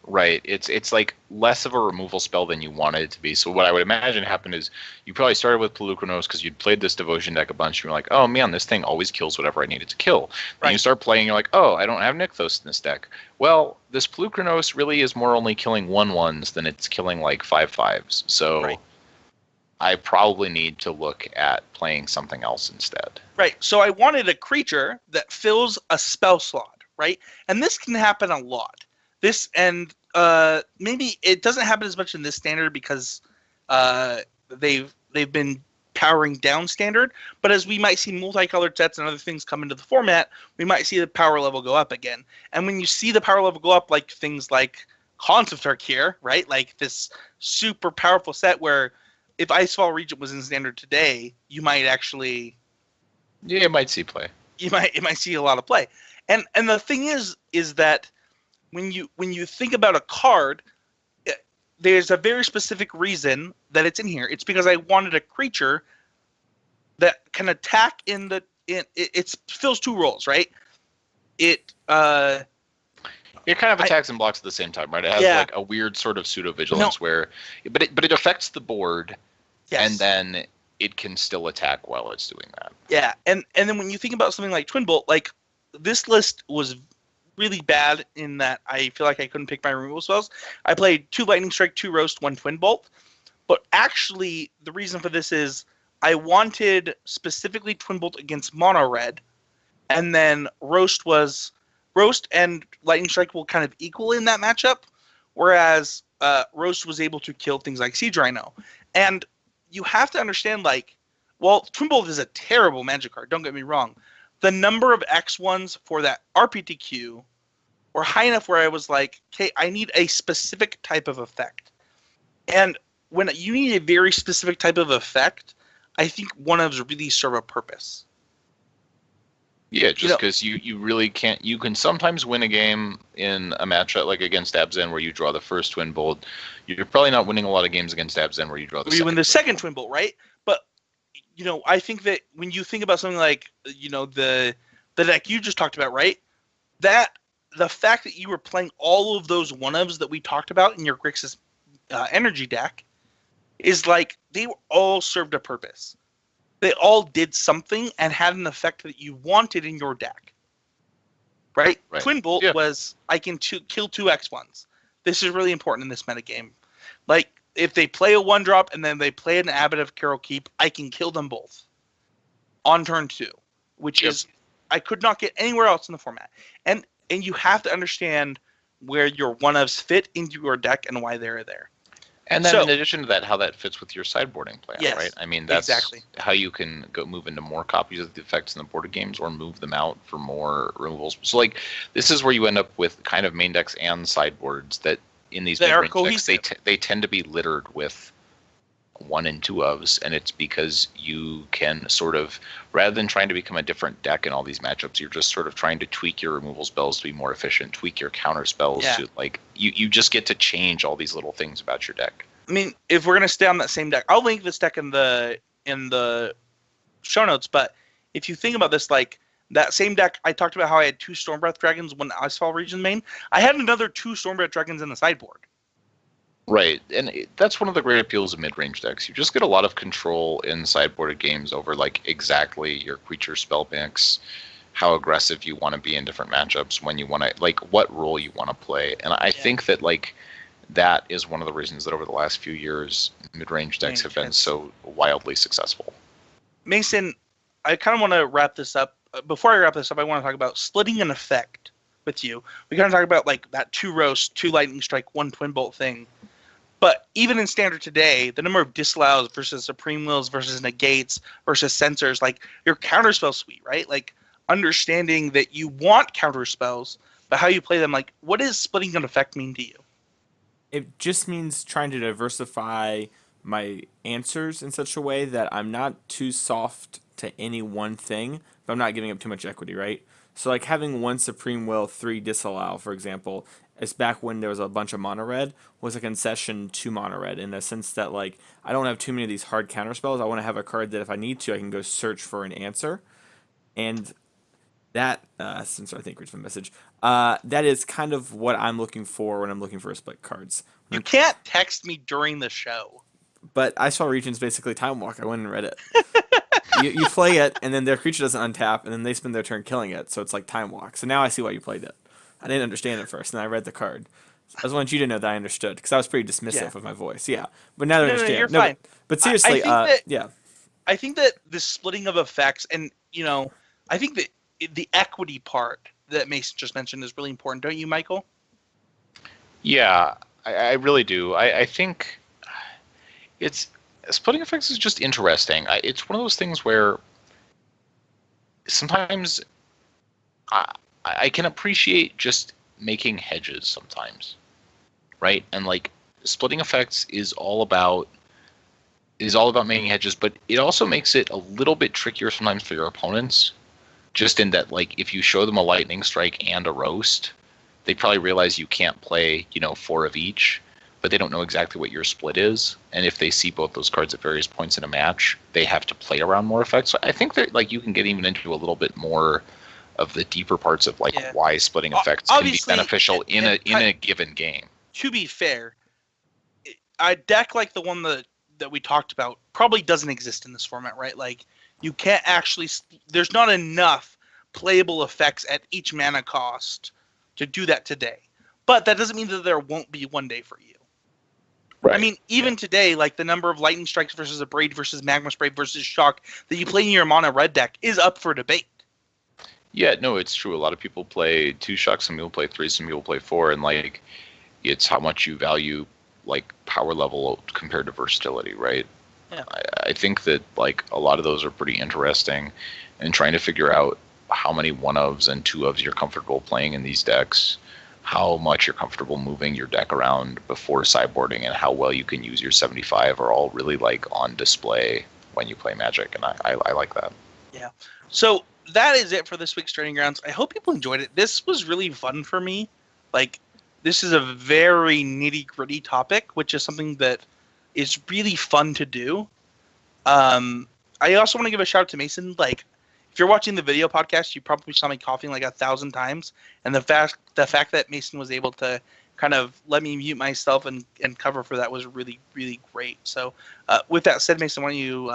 Right. It's like less of a removal spell than you wanted it to be. So what I would imagine happened is you probably started with Pelucranos because you'd played this Devotion deck a bunch. And you're like, oh man, this thing always kills whatever I need it to kill. Then Right. you start playing, you're like, oh, I don't have Nykthos in this deck. Well, this Pelucranos really is more only killing 1/1s than it's killing like 5/5s. So Right. I probably need to look at playing something else instead. Right. So I wanted a creature that fills a spell slot, right? And this can happen a lot. This and maybe it doesn't happen as much in this standard because they've been powering down standard. But as we might see multicolored sets and other things come into the format, we might see the power level go up again. And when you see the power level go up, like things like Haunts of Tarkir, right? Like this super powerful set where if Icefall Regent was in standard today, you might actually. Yeah, it might see play. you might see a lot of play. And the thing is that when you think about a card, there's a very specific reason that it's in here. It's because I wanted a creature that can attack it fills two roles, right? It kind of attacks and blocks at the same time, right? It has like a weird sort of pseudo vigilance but it affects the board, and then it can still attack while it's doing that. Yeah, and then when you think about something like Twin Bolt, like this list was really bad in that I feel like I couldn't pick my removal spells. I played 2 Lightning Strike, 2 Roast, 1 Twin Bolt. But actually, the reason for this is I wanted specifically Twin Bolt against Mono Red, and then Roast and Lightning Strike will kind of equal in that matchup, whereas Roast was able to kill things like Siege Rhino. And you have to understand, like, well, Twin Bolt is a terrible Magic card, don't get me wrong. The number of X1s for that RPTQ were high enough where I was like, okay, I need a specific type of effect. And when you need a very specific type of effect, I think one-ofs really serve a purpose. Yeah, just because you really can't. You can sometimes win a game in a matchup like against Abzan where you draw the first Twin Bolt. You're probably not winning a lot of games against Abzan where you draw the second. You win the second Twin Bolt, right? But I think that when you think about something like the deck you just talked about, right? That the fact that you were playing all of those one-ofs that we talked about in your Grixis Energy deck is like they all served a purpose. They all did something and had an effect that you wanted in your deck. Right? Twin Bolt was, I can kill 2 X1s. This is really important in this metagame. Like, if they play a 1-drop and then they play an Abbot of Carol Keep, I can kill them both on turn 2, which is, I could not get anywhere else in the format. And you have to understand where your one-ofs fit into your deck and why they're there. And then in addition to that, how that fits with your sideboarding plan, right? I mean, that's exactly how you can move into more copies of the effects in the board games or move them out for more removals. So, like, this is where you end up with kind of main decks and sideboards that in these mid-range decks, they tend to be littered with 1 and 2-ofs, and it's because you can sort of, rather than trying to become a different deck in all these matchups, you're just sort of trying to tweak your removal spells to be more efficient, tweak your counter spells to, like, you just get to change all these little things about your deck. I mean, if we're gonna stay on that same deck, I'll link this deck in the show notes. But if you think about this, like that same deck, I talked about how I had 2 Stormbreath Dragons when Icefall Region main. I had another 2 Stormbreath Dragons in the sideboard. Right, and that's one of the great appeals of mid-range decks. You just get a lot of control in sideboarded games over like exactly your creature spell mix, how aggressive you want to be in different matchups, when you want to, like, what role you want to play. And I think that, like, that is one of the reasons that over the last few years, mid-range decks have been so wildly successful. Mason, I kind of want to wrap this up. Before I wrap this up, I want to talk about splitting an effect with you. We kind of talk about like that 2 Roast, 2 Lightning Strike, 1 Twin Bolt thing. But even in Standard today, the number of disallows versus Supreme Wills versus negates versus censors, like your counterspell suite, right? Like understanding that you want counterspells, but how you play them, like what does splitting an effect mean to you? It just means trying to diversify my answers in such a way that I'm not too soft to any one thing, but I'm not giving up too much equity, right? So like having 1 Supreme Will, 3 Disallow, for example, is back when there was a bunch of mono red, was a concession to mono red in the sense that like I don't have too many of these hard counter spells. I want to have a card that if I need to, I can go search for an answer. And that, since I think reached the message, that is kind of what I'm looking for when I'm looking for a split cards. You can't text me during the show. But I saw Region's basically Time Walk. I went and read it. you play it, and then their creature doesn't untap, and then they spend their turn killing it, so it's like Time Walk. So now I see why you played it. I didn't understand it first, and I read the card. I just wanted you to know that I understood, because I was pretty dismissive of my voice. Yeah, but now I understand. No, you're fine. But seriously, I think that the splitting of effects, and I think that the equity part that Mason just mentioned is really important, don't you, Michael? Yeah, I really do. I think it's splitting effects is just interesting. It's one of those things where sometimes I can appreciate just making hedges sometimes, right? And like splitting effects is all about making hedges, but it also makes it a little bit trickier sometimes for your opponents just in that, like, if you show them a lightning strike and a roast, they probably realize you can't play, 4 of each, but they don't know exactly what your split is. And if they see both those cards at various points in a match, they have to play around more effects. So I think that, like, you can get even into a little bit more of the deeper parts of, like, why splitting effects can be beneficial in a given game. To be fair, a deck like the one that we talked about probably doesn't exist in this format, right? Like, you can't actually, there's not enough playable effects at each mana cost to do that today. But that doesn't mean that there won't be one day for you. Right. I mean, even today, like, the number of lightning strikes versus a braid versus magma spray versus shock that you play in your mono red deck is up for debate. Yeah, no, it's true. A lot of people play 2 shocks, some people play 3, some people play 4, and, like, it's how much you value, like, power level compared to versatility, right? Yeah. I think that, like, a lot of those are pretty interesting, and trying to figure out how many 1-ofs and 2-ofs you're comfortable playing in these decks, how much you're comfortable moving your deck around before sideboarding, and how well you can use your 75 are all really, like, on display when you play Magic, and I like that. Yeah. So that is it for this week's Training Grounds. I hope people enjoyed it. This was really fun for me. Like, this is a very nitty-gritty topic, which is something that is really fun to do. I also want to give a shout out to Mason. Like, if you're watching the video podcast, you probably saw me coughing like 1,000 times, and the fact that Mason was able to kind of let me mute myself and cover for that was really, really great. So with that said, Mason, why don't you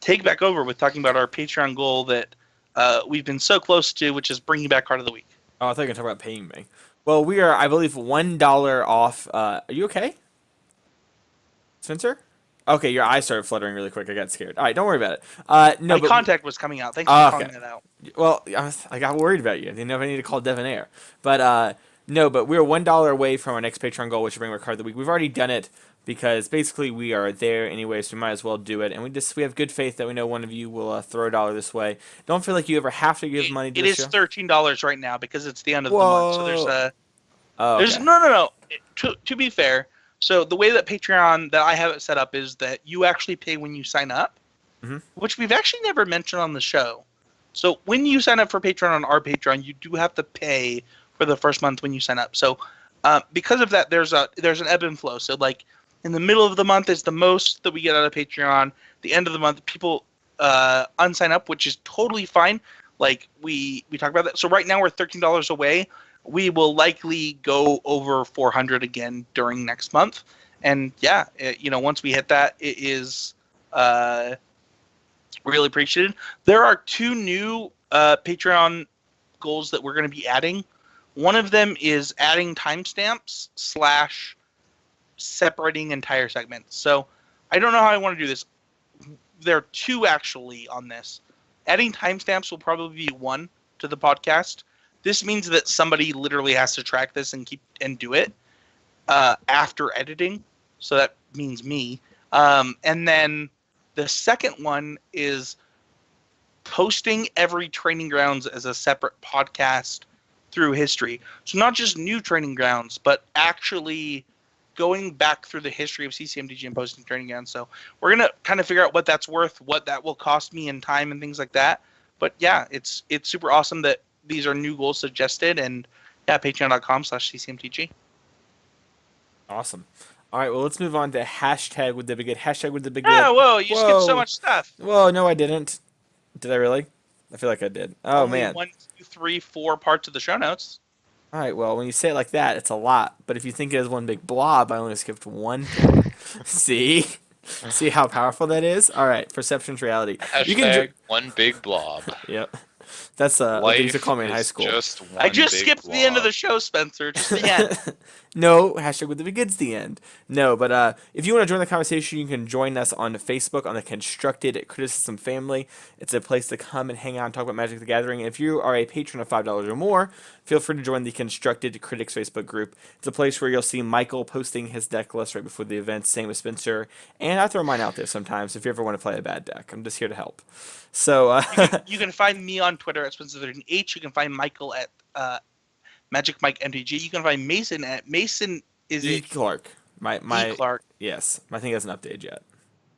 take back over with talking about our Patreon goal that we've been so close to, which is bringing back Card of the Week. Oh, I thought you were going to talk about paying me. Well, we are, I believe, $1 off. Are you okay, Spencer? Okay, your eyes started fluttering really quick. I got scared. All right, don't worry about it. No, my contact was coming out. Thanks for calling that out. Well, I got worried about you. I didn't know if I needed to call Devonair. But no, but we're $1 away from our next Patreon goal, which is bring our Card of the Week. We've already done it because basically we are there anyway, so we might as well do it. And we have good faith that we know one of you will throw $1 this way. Don't feel like you ever have to give money to the show. It is $13 right now because it's the end of the month. So there's a... Oh, okay. No. To be fair, so the way that Patreon, that I have it set up, is that you actually pay when you sign up, which we've actually never mentioned on the show. So when you sign up for Patreon on our Patreon, you do have to pay for the first month when you sign up. So because of that, there's an ebb and flow. So, like, in the middle of the month is the most that we get out of Patreon. The end of the month, people unsign up, which is totally fine. Like, we talk about that. So right now we're $13 away. We will likely go over 400 again during next month. And yeah, once we hit that, it is really appreciated. There are 2 new Patreon goals that we're going to be adding. One of them is adding timestamps / separating entire segments. So I don't know how I want to do this. There are 2 actually on this. Adding timestamps will probably be 1 to the podcast. This means that somebody literally has to track this and do it after editing. So that means me. And then the second one is posting every Training Grounds as a separate podcast through history. So not just new Training Grounds, but actually going back through the history of CCMDG and posting Training Grounds. So we're going to kind of figure out what that's worth, what that will cost me in time and things like that. But yeah, it's super awesome that these are new goals suggested, and yeah, patreon.com/ccmtg. Awesome. All right, well, let's move on to hashtag with the big good. Hashtag with the big good. Oh, whoa, you skipped so much stuff. Whoa, no, I didn't. Did I really? I feel like I did. Oh, only man. 1, 2, 3, 4 parts of the show notes. All right, well, when you say it like that, it's a lot. But if you think it is one big blob, I only skipped one thing. See? See how powerful that is? All right, perception's reality. Hashtag one big blob. Yep. That's what they used to call me in high school. I just skipped the end of the show, Spencer. Just the end. No, hashtag with the begins the end. No, but if you want to join the conversation, you can join us on Facebook on the Constructed Criticism family. It's a place to come and hang out and talk about Magic the Gathering. If you are a patron of $5 or more, feel free to join the Constructed Critics Facebook group. It's a place where you'll see Michael posting his deck list right before the event, same with Spencer. And I throw mine out there sometimes if you ever want to play a bad deck. I'm just here to help. So you can find me on Twitter at Spencer13H. You can find Michael at Magic Mike MTG. You can find Mason at Mason E. Clark. My E. Clark. Yes, my thing hasn't updated yet.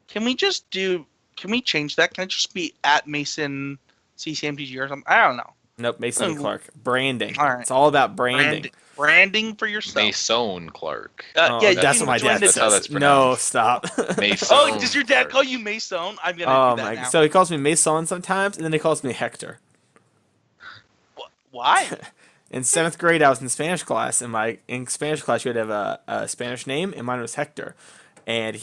Can we change that? Can it just be at Mason CCMTG or something. I don't know. Nope, Mason Clark. Branding. All right. It's all about branding. Branding for yourself. Mason Clark. Yeah, that's what my dad That's how says. that's No, pronounced. stop. Mason. Oh, does your dad call you Mason? I'm gonna do that now. So he calls me Mason sometimes, and then he calls me Hector. Why? In 7th grade, I was in Spanish class, and in Spanish class you had to have a Spanish name, and mine was Hector. And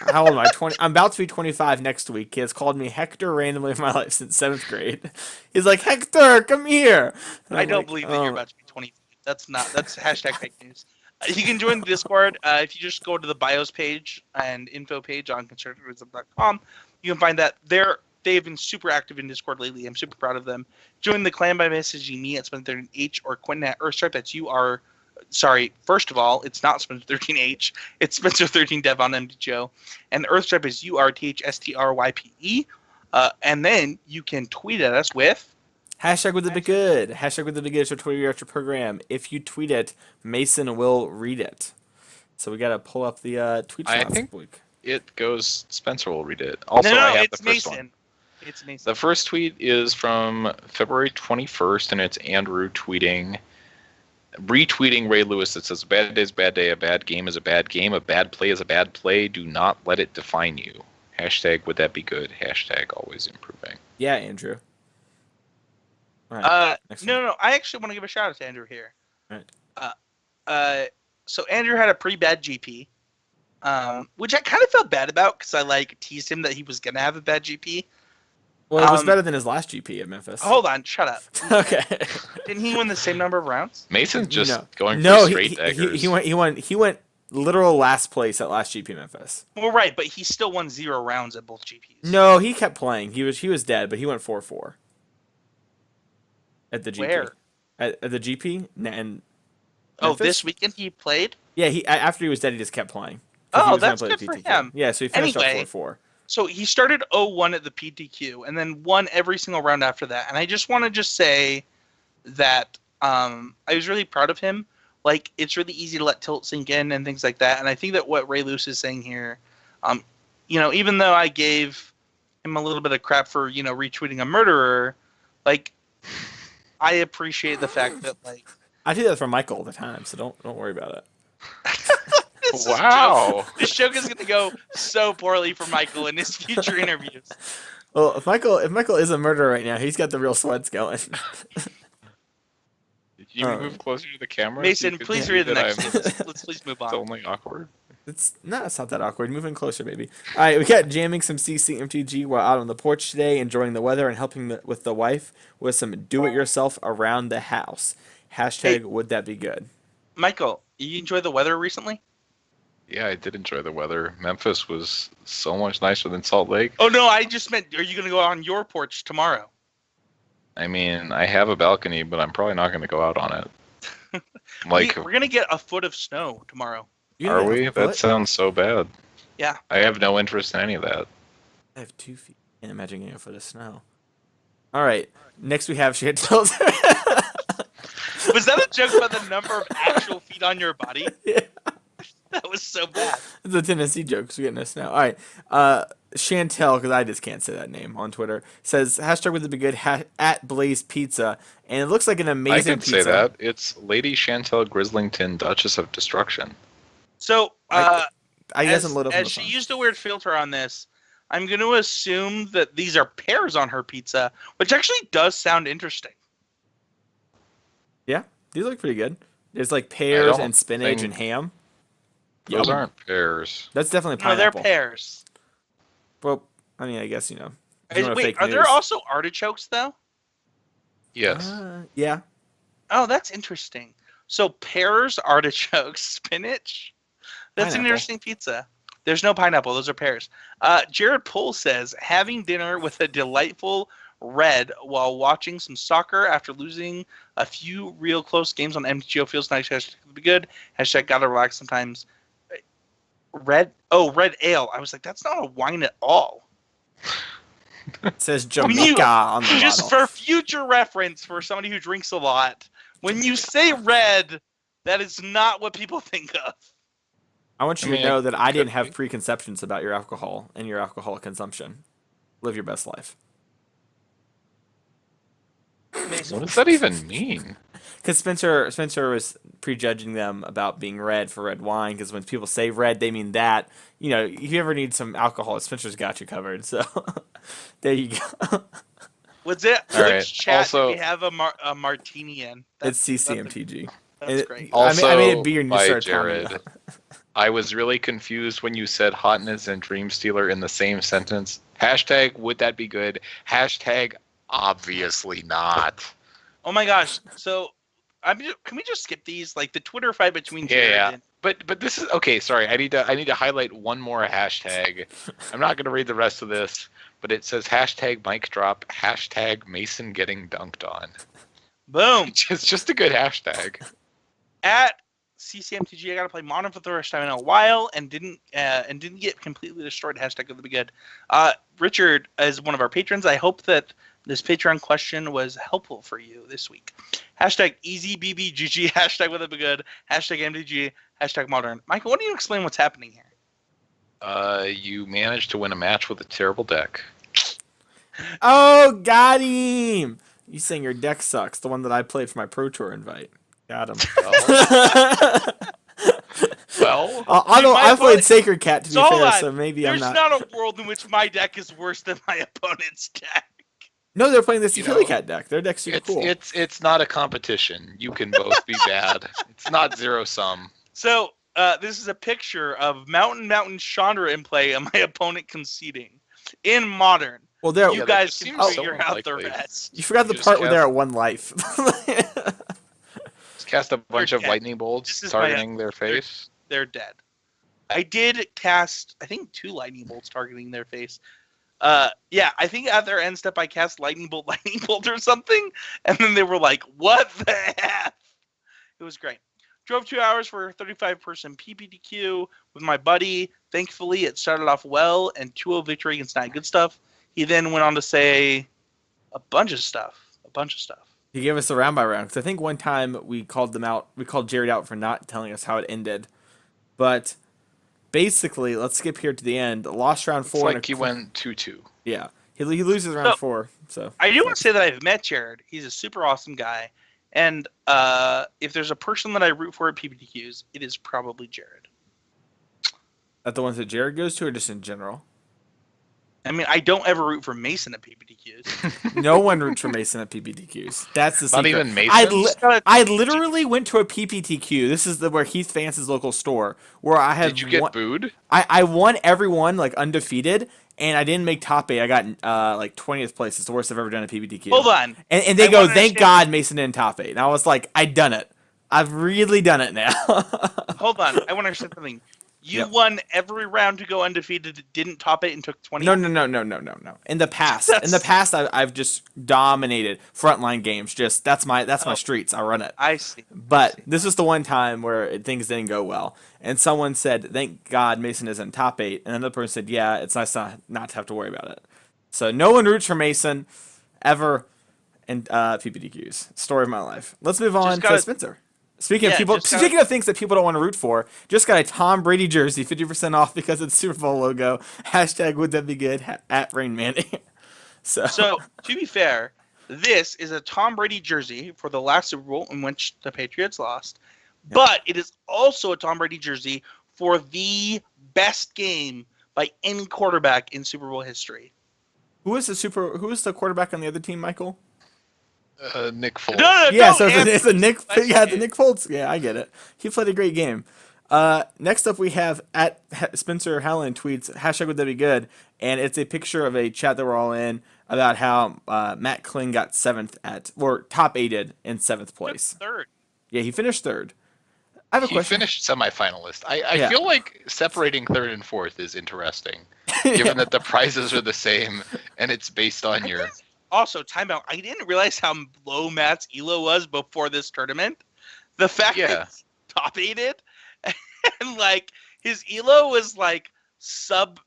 how old am I? 20. I'm about to be 25 next week. He has called me Hector randomly in my life since 7th grade. He's like, Hector, come here. And I don't believe that you're about to be 20. That's hashtag fake news. You can join the Discord if you just go to the bios page and info page on constructivism.com. You can find that they've been super active in Discord lately. I'm super proud of them. Join the clan by messaging me at Spencer13H or Quentin at Earthstripe. That's UR. Sorry, first of all, it's not Spencer13H. It's Spencer13Dev on MDGO. And the Earthstripe is URTHSTRYPE. And then you can tweet at us with... Hashtag would it be good? Hashtag would it be good is our Twitter reactor program. If you tweet it, Mason will read it. So we got to pull up the tweet. I think it goes... Spencer will read it. Also, no, I have it's the first Mason. one. It's Mason. The first tweet is from February 21st, and it's Andrew retweeting Ray Lewis. That says, a bad day is a bad day, a bad game is a bad game, a bad play is a bad play. Do not let it define you. Hashtag would that be good? Hashtag always improving. Yeah, Andrew. All right. No. I actually want to give a shout out to Andrew here. All right. So Andrew had a pretty bad GP, which I kind of felt bad about because I teased him that he was gonna have a bad GP. Well, it was better than his last GP at Memphis. Hold on, shut up. Okay. Didn't he win the same number of rounds? Mason's just going for straight daggers. He went literal last place at last GP Memphis. Well, right, but he still won 0 rounds at both GPs. No, he kept playing. He was dead, but he went 4-4 at the GP. Where? At the GP and. Memphis? This weekend he played? Yeah, after he was dead, he just kept playing. Oh, that's good for him. Yeah, so he finished up 4-4. So he started 0-1 at the PTQ and then won every single round after that. And I just want to say that I was really proud of him. It's really easy to let tilt sink in and things like that. And I think that what Ray Luce is saying here, even though I gave him a little bit of crap for, retweeting a murderer, I appreciate the fact that, I do that for Michael all the time, so don't worry about it. Wow. This joke is going to go so poorly for Michael in his future interviews. Well, if Michael is a murderer right now, he's got the real sweats going. Did you move closer to the camera? Mason, please read the next one. Let's please move on. It's only awkward. It's not that awkward. Moving closer, maybe. All right, we got jamming some CCMTG while out on the porch today, enjoying the weather and helping with the wife with some do-it-yourself around the house. Hashtag would that be good? Michael, you enjoy the weather recently? Yeah, I did enjoy the weather. Memphis was so much nicer than Salt Lake. Oh, no, I just meant, are you going to go on your porch tomorrow? I mean, I have a balcony, but I'm probably not going to go out on it. We're going to get a foot of snow tomorrow. Are we? That sounds so bad. Yeah. I have no interest in any of that. I have 2 feet. Can't imagine getting a foot of snow. All right. Next we have Chantel's. Was that a joke about the number of actual feet on your body? Yeah. That was so bad. It's a Tennessee joke, so we get no snow. All right. Chantel, because I just can't say that name on Twitter, says, hashtag would it be good at Blaze Pizza. And it looks like an amazing pizza. I can say that. It's Lady Chantel Grislington, Duchess of Destruction. So, I guess I'm as she used a weird filter on this, I'm going to assume that these are pears on her pizza, which actually does sound interesting. Yeah, these look pretty good. There's pears and spinach and ham. Those aren't pears. That's definitely pineapple. No, they're pears. Well, I mean, I guess, Wait, are there also artichokes, though? Yes. Yeah. Oh, that's interesting. So pears, artichokes, spinach? That's Pineapple. an interesting pizza. There's no pineapple. Those are pears. Jared Poole says, having dinner with a delightful red while watching some soccer after losing a few real close games on MTGO feels nice. Hashtag be good. Hashtag gotta relax sometimes. Red ale. I was like, that's not a wine at all. It says Jamaica on the just bottle. For future reference, for somebody who drinks a lot, when you say red, that is not what people think of. I want you to know that I didn't have preconceptions about your alcohol and your alcohol consumption. Live your best life. Mason. What does that even mean? Because Spencer was prejudging them about being red for red wine. Because when people say red, they mean that. You know, if you ever need some alcohol, Spencer's got you covered. So there you go. What's it? All right. Which chat Also- do we have a martini in? It's CCMTG. That's great. Also, I made it beer and you by started telling me Jared. that. I was really confused when you said hotness and Dream Stealer in the same sentence. Hashtag, would that be good? Hashtag, obviously not. Oh my gosh! So, can we just skip these? Like the Twitter fight between Jared Yeah. and But this is okay. Sorry, I need to highlight one more hashtag. I'm not going to read the rest of this, but it says hashtag mic drop, hashtag Mason getting dunked on. boom It's just a good hashtag. at CCMTG. I got to play Modern for the first time in a while and didn't get completely destroyed. Hashtag would be good. Richard is one of our patrons. I hope that this Patreon question was helpful for you this week. Hashtag EasyBBGG. Hashtag would be good. Hashtag MTG. Hashtag Modern. Michael, why don't you explain what's happening here? You managed to win a match with a terrible deck. Oh, got him! You saying your deck sucks? The one that I played for my Pro Tour invite. Got him. Well, Although my I played opponent- Sacred Cat to be So hold fair, on. so maybe There's I'm not. a world in which my deck is worse than my opponent's deck. No, they're playing this You Utility know, Cat deck. Their deck's super cool. it's not a competition. You can both be bad. It's not zero sum. So this is a picture of Mountain Chandra in play and my opponent conceding in Modern. Well, there. You that guys just can seems figure so out the unlikely. rest. You forgot the Just part where they're cast- at one life. Just cast a bunch of dead. lightning bolts This is my- targeting their face. They're dead. I did cast, I think, 2 lightning bolts targeting their face. Yeah, I think at their end step I cast lightning bolt, or something, and then they were like, "What the F?" It was great. Drove 2 hours for a 35-person PPTQ with my buddy. Thankfully, it started off well and 2-0 victory against Not Good Stuff. He then went on to say a bunch of stuff. He gave us a round by round because I think one time we called them out. We called Jared out for not telling us how it ended. But basically, let's skip here to the end. Lost round It's 4. like he went 2-2. Yeah, he loses round So, 4. So I do want to say that I've met Jared. He's a super awesome guy. And if there's a person that I root for at PPTQs, it is probably Jared. At the ones that Jared goes to, or just in general? I mean, I don't ever root for Mason at PPTQs. No one roots for Mason at PPTQs. That's the Not secret. even Mason. I literally went to a PPTQ. This is where Heath Vance's local store, where I had Did you get booed? I won everyone like undefeated, and I didn't make top 8. I got like 20th place. It's the worst I've ever done at PPTQ. Hold on. And they I go, wanna thank understand- God Mason didn't top 8. And I was like, I done it. I've really done it now. Hold on. I want to understand something. You Yep. won every round to go undefeated, didn't top 8, and took 20? No. In the past, I've just dominated frontline games. Just that's my streets. I run it. I see. But this was the one time where things didn't go well, and someone said, "Thank God Mason isn't top 8," and another person said, "Yeah, it's nice not to have to worry about it." So no one roots for Mason ever in PPTQs. Story of my life. Let's move on to Spencer. Speaking of things that people don't want to root for, just got a Tom Brady jersey, 50% off because of the Super Bowl logo. Hashtag would that be good? At Rain Manny. So So, to be fair, this is a Tom Brady jersey for the last Super Bowl in which the Patriots lost. But it is also a Tom Brady jersey for the best game by any quarterback in Super Bowl history. who is the quarterback on the other team, Michael? Nick Foles. Yeah, so it's a Nick. Question Yeah, the is- Nick Foles. Yeah, I get it. He played a great game. Next up, we have at Spencer Helen tweets hashtag would that be good, and it's a picture of a chat that we're all in about how Matt Kling got 7th top 8'd in 7th place. Third. Yeah, he finished 3rd. I have a He question. finished semifinalist. I Yeah. feel like separating 3rd and 4th is interesting, given that the prizes are the same and it's based on your. Also, timeout. I didn't realize how low Matt's ELO was before this tournament. The fact Yeah. that he's top 8'd and like his ELO was like sub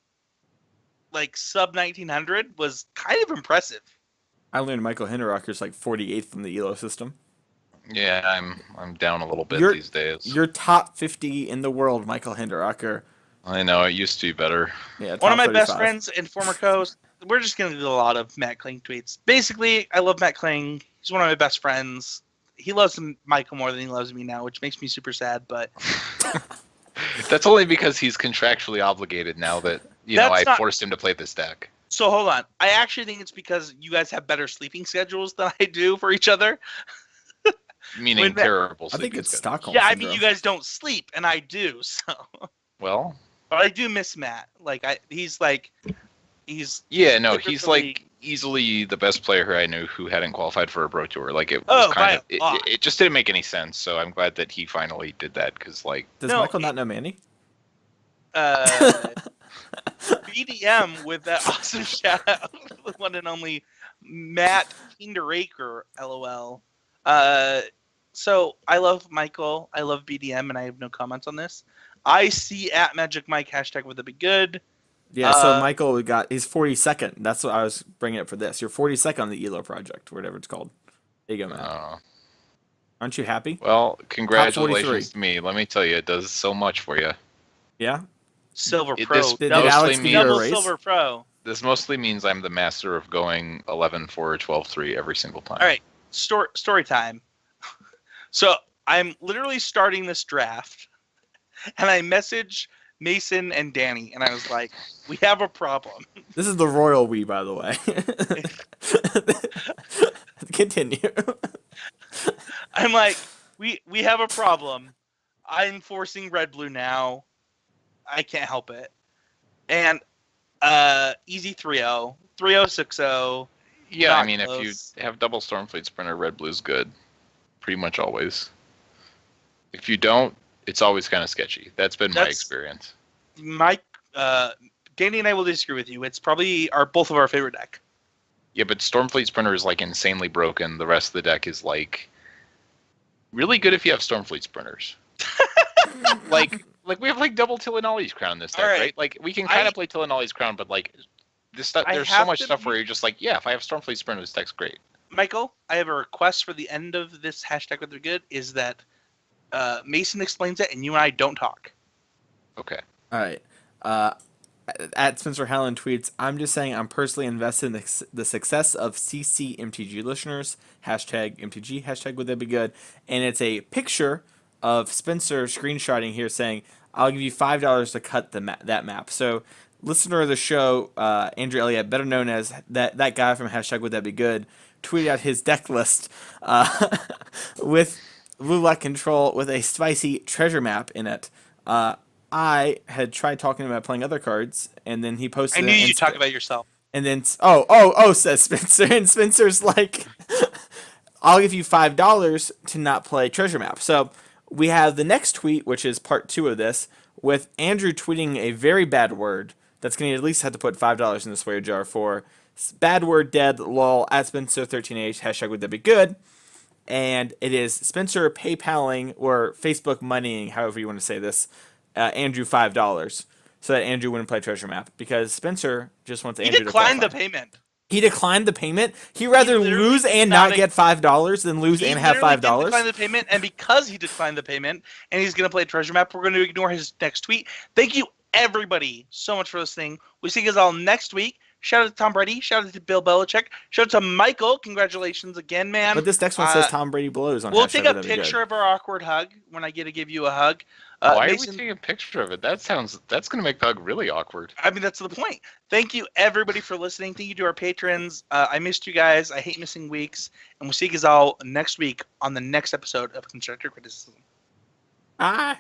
1900 was kind of impressive. I learned Michael Hinderocker's like 48th from the ELO system. Yeah, I'm down a little bit You're- these days. You're top 50 in the world, Michael Hinderocker. I know it used to be better. Yeah, One of top my best 35. friends and former co-host. We're just gonna do a lot of Matt Kling tweets. Basically, I love Matt Kling. He's He's one of my best friends. He loves Michael more than he loves me now, which makes me super sad. But That's only because he's contractually obligated now that I forced him to play this deck. So hold on. I actually think it's because you guys have better sleeping schedules than I do for each other. Meaning terrible I sleeping think it's schedule. Stockholm Yeah, I syndrome. mean you guys don't sleep, and I do. So, Well, but I do miss Matt. Like he's yeah, no, he's literally- like easily the best player who I knew who hadn't qualified for a Pro Tour. Like it Oh, was kind of by a lot. it just didn't make any sense. So I'm glad that he finally did that because like Does No, Michael not know Manny? BDM with that awesome shout out, the one and only Matt Kinderaker, LOL. So I love Michael, I love BDM, and I have no comments on this. I see at Magic Mike hashtag with a be good. Yeah, so Michael he's 42nd. That's what I was bringing up for this. You're 42nd on the ELO project, whatever it's called. There you go, man. Aren't you happy? Well, congratulations to me. Let me tell you, it does so much for you. Yeah? Silver It- Pro. this Did mostly Alex give you a Double raise? Silver Pro. This mostly means I'm the master of going 11-4, 12-3 every single time. All right, story time. So I'm literally starting this draft, and I message Mason and Danny, and I was like, "We have a problem." This is the royal we, by the way. Continue. I'm like, "We have a problem. I'm forcing red blue now. I can't help it." And easy 3-0, 3-0, 6-0. Yeah, Not I mean, close. if you have double Stormfleet Sprinter, red blue's good. Pretty much always. If you don't, it's always kind of sketchy. That's been my experience. Danny and I will disagree with you. It's probably both of our favorite deck. Yeah, but Stormfleet Sprinter is like insanely broken. The rest of the deck is like really good if you have Stormfleet Sprinters. like we have like double Tillinolli's Crown in this deck, right? Like we can kind of play Tillinolli's Crown, but like this stuff, there's so much stuff where you're just like, yeah, if I have Stormfleet Sprinter, this deck's great. Michael, I have a request for the end of this hashtag with the good is that Mason explains it and you and I don't talk. Okay. All right. At Spencer Hallen tweets, I'm just saying I'm personally invested in the success of CCMTG listeners. Hashtag MTG, hashtag would that be good. And it's a picture of Spencer screenshotting here saying, I'll give you $5 to cut that map. So listener of the show, Andrew Elliott, better known as that guy from hashtag would that be good, tweeted out his deck list with Blue Black Control with a spicy treasure map in it. I had tried talking about playing other cards, and then he posted. I knew you'd talk about yourself. And then says Spencer, and Spencer's like, "I'll give you $5 to not play treasure map." So we have the next tweet, which is part 2 of this, with Andrew tweeting a very bad word that's going to at least have to put $5 in the swear jar for bad word dead lol at Spencer13H hashtag would that be good. And it is Spencer PayPaling or Facebook moneying, however you want to say this, Andrew $5 so that Andrew wouldn't play treasure map because Spencer just wants Andrew to declined the qualify. payment. He declined the payment. He'd rather literally lose and not get $5 than lose and have $5. He declined the payment, and because he declined the payment and he's going to play treasure map, we're going to ignore his next tweet. Thank you, everybody, so much for listening. We'll see you guys all next week. Shout out to Tom Brady. Shout out to Bill Belichick. Shout out to Michael. Congratulations again, man. But this next one says Tom Brady blows on. We'll hashtag take a would that be picture good. of our awkward hug when I get to give you a hug. Why Mason, are we taking a picture of it? That's going to make the hug really awkward. I mean, that's the point. Thank you, everybody, for listening. Thank you to our patrons. I missed you guys. I hate missing weeks. And we'll see you guys all next week on the next episode of Constructive Criticism. Ah.